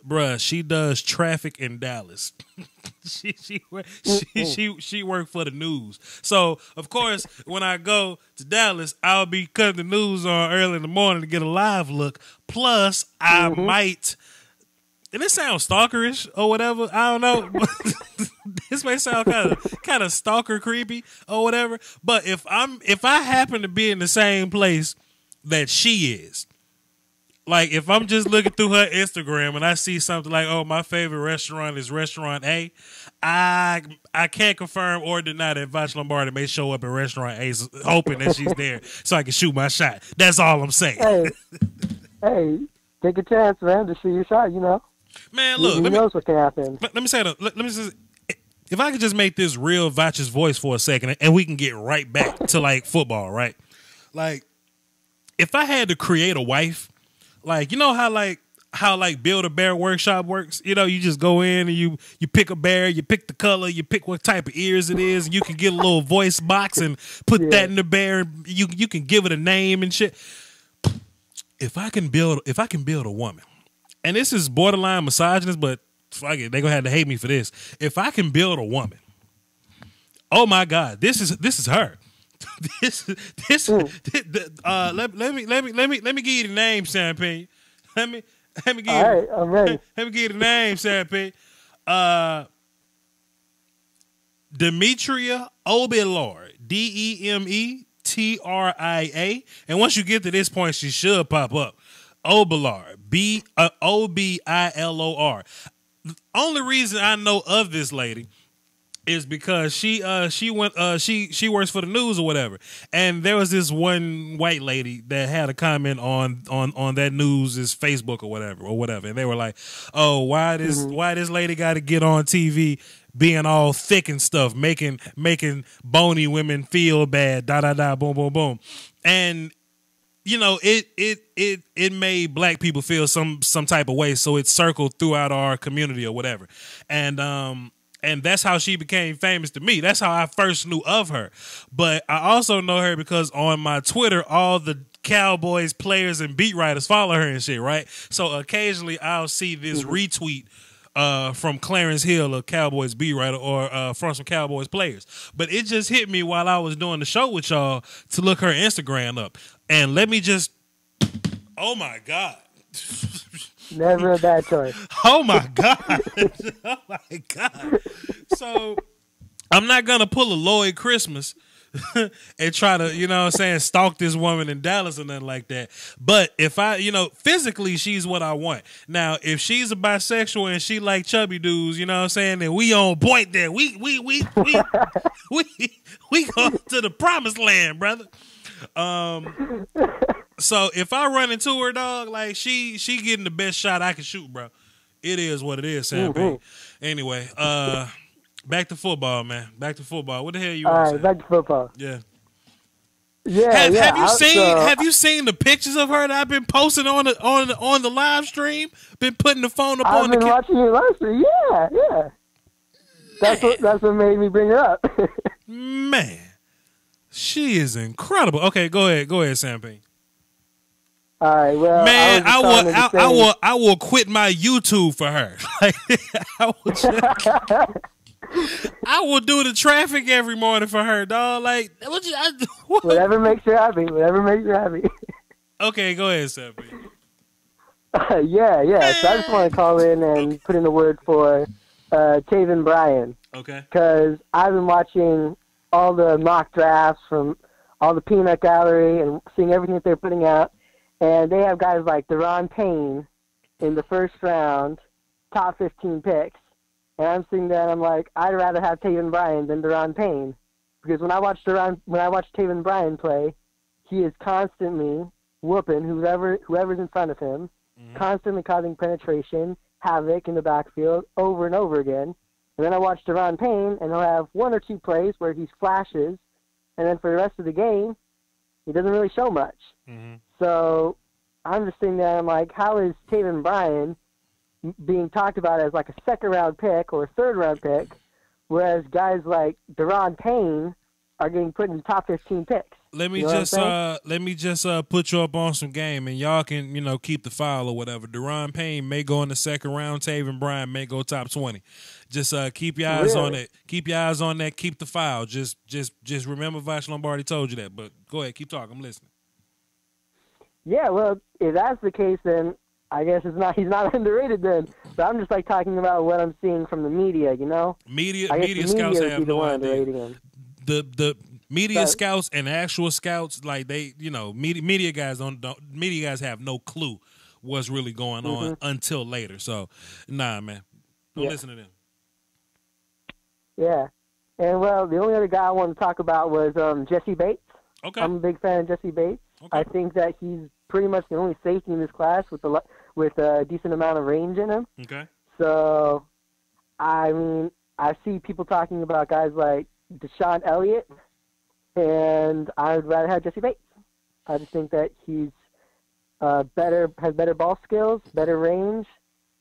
Bruh, she does traffic in Dallas. she worked for the news. So, of course, when I go to Dallas, I'll be cutting the news on early in the morning to get a live look. Plus, I might, and it sounds stalkerish or whatever. I don't know. This may sound kind of stalker creepy or whatever. But if I happen to be in the same place that she is, like, if I'm just looking through her Instagram and I see something like, oh, my favorite restaurant is Restaurant A, I can't confirm or deny that Voch Lombardi may show up at Restaurant A hoping that she's there so I can shoot my shot. That's all I'm saying. Hey, take a chance, man, to shoot your shot, you know. Man, look. Who knows what can happen. Let me say that. Let me just, if I could just make this real Voch's voice for a second and we can get right back to, like, football, right? Like, if I had to create a wife, Like, you know how Build-A-Bear Workshop works? You know, you just go in and you pick a bear, you pick the color, you pick what type of ears it is, and you can get a little voice box and put that in the bear, and you can give it a name and shit. If I can build a woman, and this is borderline misogynist, but fuck it, they gonna have to hate me for this. If I can build a woman, oh my God, this is her. Let me give you the name, Champagne. Let me give you. All right, I'm ready. Let me give you the name, Champagne. Demetria Obilor, Demetria, and once you get to this point, she should pop up. Obilor, Obilor. The only reason I know of this lady is because she works for the news or whatever, and there was this one white lady that had a comment on that news's Facebook or whatever, and they were like, "Oh, why this lady got to get on TV being all thick and stuff, making bony women feel bad, da da da, boom boom boom," and you know it made black people feel some type of way, so it circled throughout our community or whatever, and that's how she became famous to me. That's how I first knew of her. But I also know her because on my Twitter, all the Cowboys players and beat writers follow her and shit, right? So occasionally I'll see this retweet from Clarence Hill, a Cowboys beat writer, or from some Cowboys players. But it just hit me while I was doing the show with y'all to look her Instagram up. And let me just, oh my God. Never a bad choice. Oh my God. Oh my God. So I'm not gonna pull a Lloyd Christmas and try to, you know what I'm saying, stalk this woman in Dallas or nothing like that. But if I, you know, physically she's what I want. Now, if she's a bisexual and she like chubby dudes, you know what I'm saying, then we on point there. We go to the promised land, brother. So if I run into her, dog, like she getting the best shot I can shoot, bro. It is what it is, Sam. Anyway, back to football, man. Back to football. What the hell you want to say? Back to football. Yeah. Have you seen the pictures of her that I've been posting on the live stream? Been putting the phone up on the. I've been watching your live stream. Yeah. That's what made me bring her up. Man, she is incredible. Okay, go ahead, Sam P. All right, well, man, I will quit my YouTube for her. Like, I will do the traffic every morning for her, dog. Like, whatever makes her happy. Okay, go ahead, Sam. Yeah. So I just want to call in and put in a word for Taven Bryan. Okay. Because I've been watching all the mock drafts from all the peanut gallery and seeing everything that they're putting out. And they have guys like Deron Payne in the first round, top 15 picks. And I'm sitting there and I'm like, I'd rather have Taven Bryan than Deron Payne. Because when I watch Taven Bryan play, he is constantly whooping whoever's in front of him, constantly causing penetration, havoc in the backfield over and over again. And then I watch Deron Payne, and he'll have one or two plays where he flashes, and then for the rest of the game, he doesn't really show much. Mm-hmm. So I'm just sitting there and I'm like, how is Taven Bryan being talked about as like a second-round pick or a third-round pick, whereas guys like Deron Payne are getting put in the top 15 picks? Let me just put you up on some game, and y'all can, you know, keep the file or whatever. Deron Payne may go in the second round. Taven Bryan may go top 20. Just keep your eyes on it. Keep your eyes on that. Keep the file. Just remember Vash Lombardi told you that. But go ahead, keep talking. I'm listening. Yeah, well, if that's the case, then I guess he's not underrated then. But I'm just like talking about what I'm seeing from the media, you know. Media scouts have no idea. The media scouts and actual scouts, like they, you know, media guys have no clue what's really going on until later. So, nah, man, don't listen to them. Yeah, and well, the only other guy I wanted to talk about was Jesse Bates. Okay, I'm a big fan of Jesse Bates. Okay. I think that he's pretty much the only safety in this class with a decent amount of range in him. Okay. So, I mean, I see people talking about guys like Deshaun Elliott, and I would rather have Jesse Bates. I just think that he's has better ball skills, better range,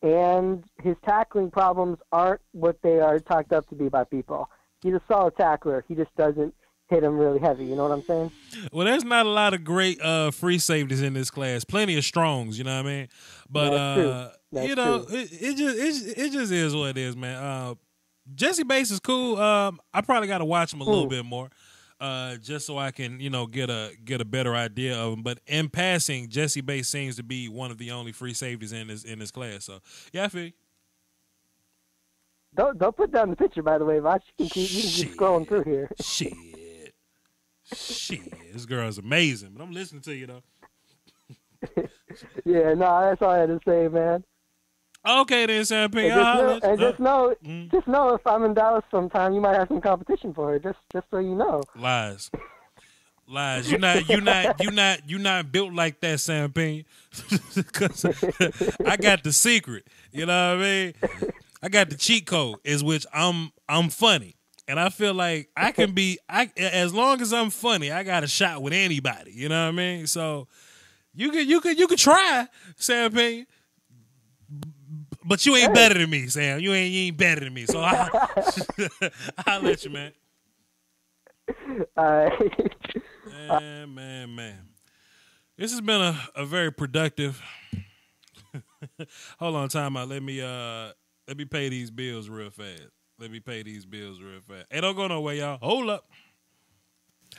and his tackling problems aren't what they are talked up to be by people. He's a solid tackler. He just doesn't hit him really heavy. You know what I'm saying? Well, there's not a lot of great free safeties in this class. Plenty of strongs, you know what I mean? But That's true. That's you know, true. it just is what it is, man. Jesse Bates is cool. I probably got to watch him a little bit more, just so I can, you know, get a better idea of him. But in passing, Jesse Bates seems to be one of the only free safeties in this class. So yeah, I feel you. Don't put down the picture, by the way, Voch. You can keep scrolling through here. Shit, this girl is amazing. But I'm listening to you though. Yeah, no, that's all I had to say, man. Okay, then, Sam P. Just know, if I'm in Dallas sometime, you might have some competition for her. Just so you know. Lies. You're not built like that, Sam P. 'Cause I got the secret. You know what I mean? I got the cheat code, is which I'm funny. And I feel like I can be, as long as I'm funny, I got a shot with anybody. You know what I mean? So you could try, Sam P. But you ain't better than me, Sam. You ain't better than me. So I'll let you, man. Man. This has been a very productive. Hold on, time out. Let me pay these bills real fast. Hey, don't go nowhere, y'all. Hold up.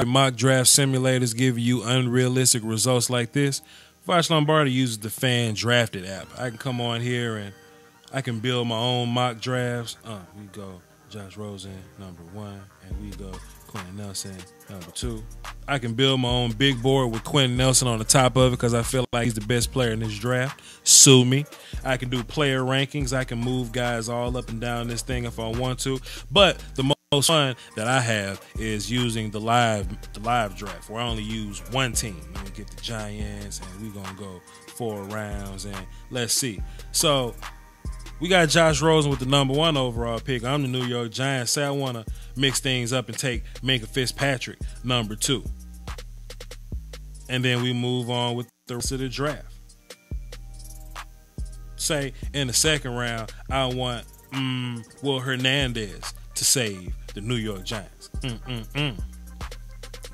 Mock draft simulators give you unrealistic results like this. Voch Lombardi uses the Fan Drafted app. I can come on here and I can build my own mock drafts. We go Josh Rosen, number 1, and we go Quentin Nelson, number 2. I can build my own big board with Quentin Nelson on the top of it because I feel like he's the best player in this draft. Sue me. I can do player rankings. I can move guys all up and down this thing if I want to. But the most fun that I have is using the live draft, where I only use one team. We get the Giants, and we're going to go 4 rounds, and let's see. So we got Josh Rosen with the number 1 overall pick. I'm the New York Giants. Say I want to mix things up and take Minkah Fitzpatrick, number 2. And then we move on with the rest of the draft. Say in the second round, I want Will Hernandez to save the New York Giants.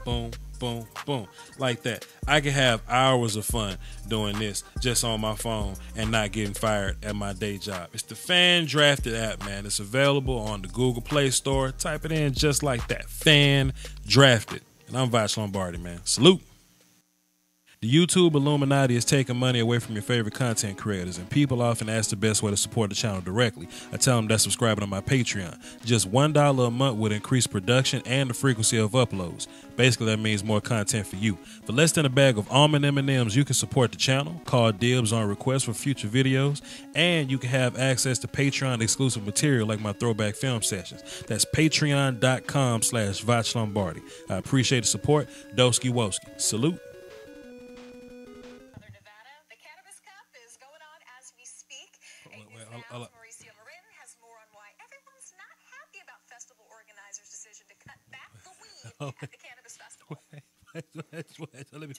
Boom, boom, boom. Like that. I can have hours of fun doing this just on my phone and not getting fired at my day job. It's the Fan Drafted app, man. It's available on the Google Play Store. Type it in just like that. Fan Drafted. And I'm Voch Lombardi, man. Salute. The YouTube Illuminati is taking money away from your favorite content creators, and people often ask the best way to support the channel directly. I tell them that's subscribing to my Patreon. Just $1 a month would increase production and the frequency of uploads. Basically, that means more content for you. For less than a bag of almond M&Ms, you can support the channel, call dibs on requests for future videos, and you can have access to Patreon exclusive material like my throwback film sessions. That's patreon.com/Voch Lombardi. I appreciate the support. Doski Woski. Salute. At the Cannabis Festival. Let me.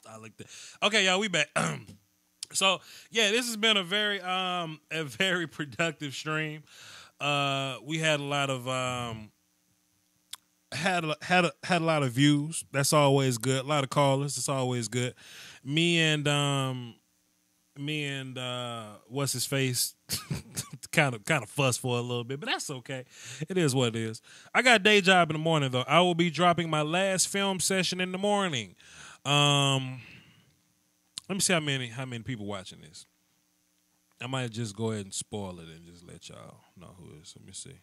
I like that. Okay, y'all, we back. So yeah, this has been a very productive stream. We had a lot of had a lot of views. That's always good. A lot of callers. That's always good. Me and what's his face kind of fuss for a little bit, but that's okay. It is what it is. I got a day job in the morning though. I will be dropping my last film session in the morning. Let me see how many people watching this. I might just go ahead and spoil it and just let y'all know who it is. Let me see.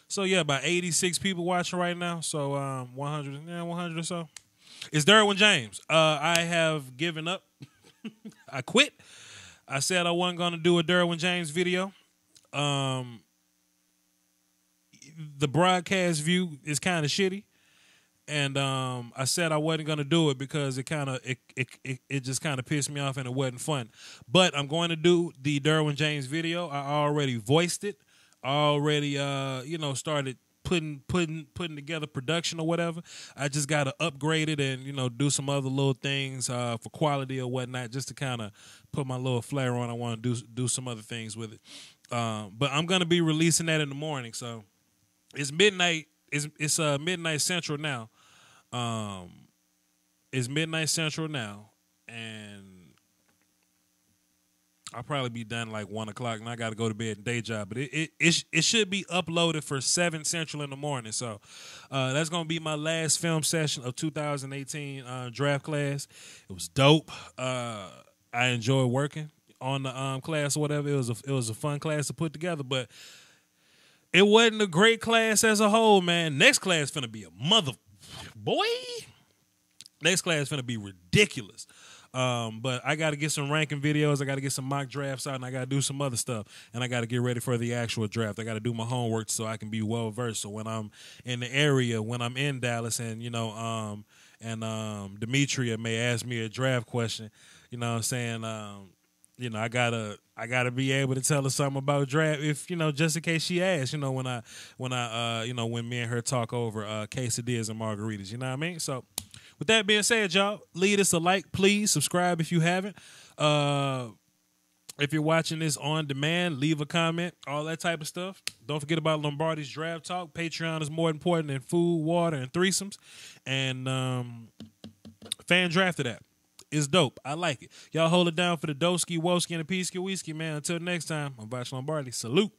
So yeah, about 86 people watching right now. So 100 or so. It's Derwin James. I have given up. I quit. I said I wasn't going to do a Derwin James video. The broadcast view is kind of shitty. And I said I wasn't going to do it because it just kind of pissed me off and it wasn't fun. But I'm going to do the Derwin James video. I already voiced it. I already started putting together production or whatever. I just got to upgrade it and do some other little things for quality or whatnot, just to kind of put my little flair on. I want to do some other things with it, but I'm gonna be releasing that in the morning. So it's midnight. It's midnight central now. It's midnight central now, and I'll probably be done like 1 o'clock, and I got to go to bed and day job. But it should be uploaded for 7 Central in the morning. So that's going to be my last film session of 2018 draft class. It was dope. I enjoyed working on the class or whatever. It was a fun class to put together, but it wasn't a great class as a whole, man. Next class finna be a mother boy. Next class finna be ridiculous. But I got to get some ranking videos. I got to get some mock drafts out, and I got to do some other stuff. And I got to get ready for the actual draft. I got to do my homework so I can be well versed. So when I'm in the area, when I'm in Dallas, and Demetria may ask me a draft question, you know what I'm saying? I gotta be able to tell her something about draft, if just in case she asks. When me and her talk over quesadillas and margaritas. You know what I mean? So. With that being said, y'all, leave us a like, please. Subscribe if you haven't. If you're watching this on demand, leave a comment, all that type of stuff. Don't forget about Lombardi's Draft Talk. Patreon is more important than food, water, and threesomes. And Fan Drafted app is dope. I like it. Y'all hold it down for the Doski, Woski, and the Peasky Whiskey, man. Until next time, I'm Vash Lombardi. Salute.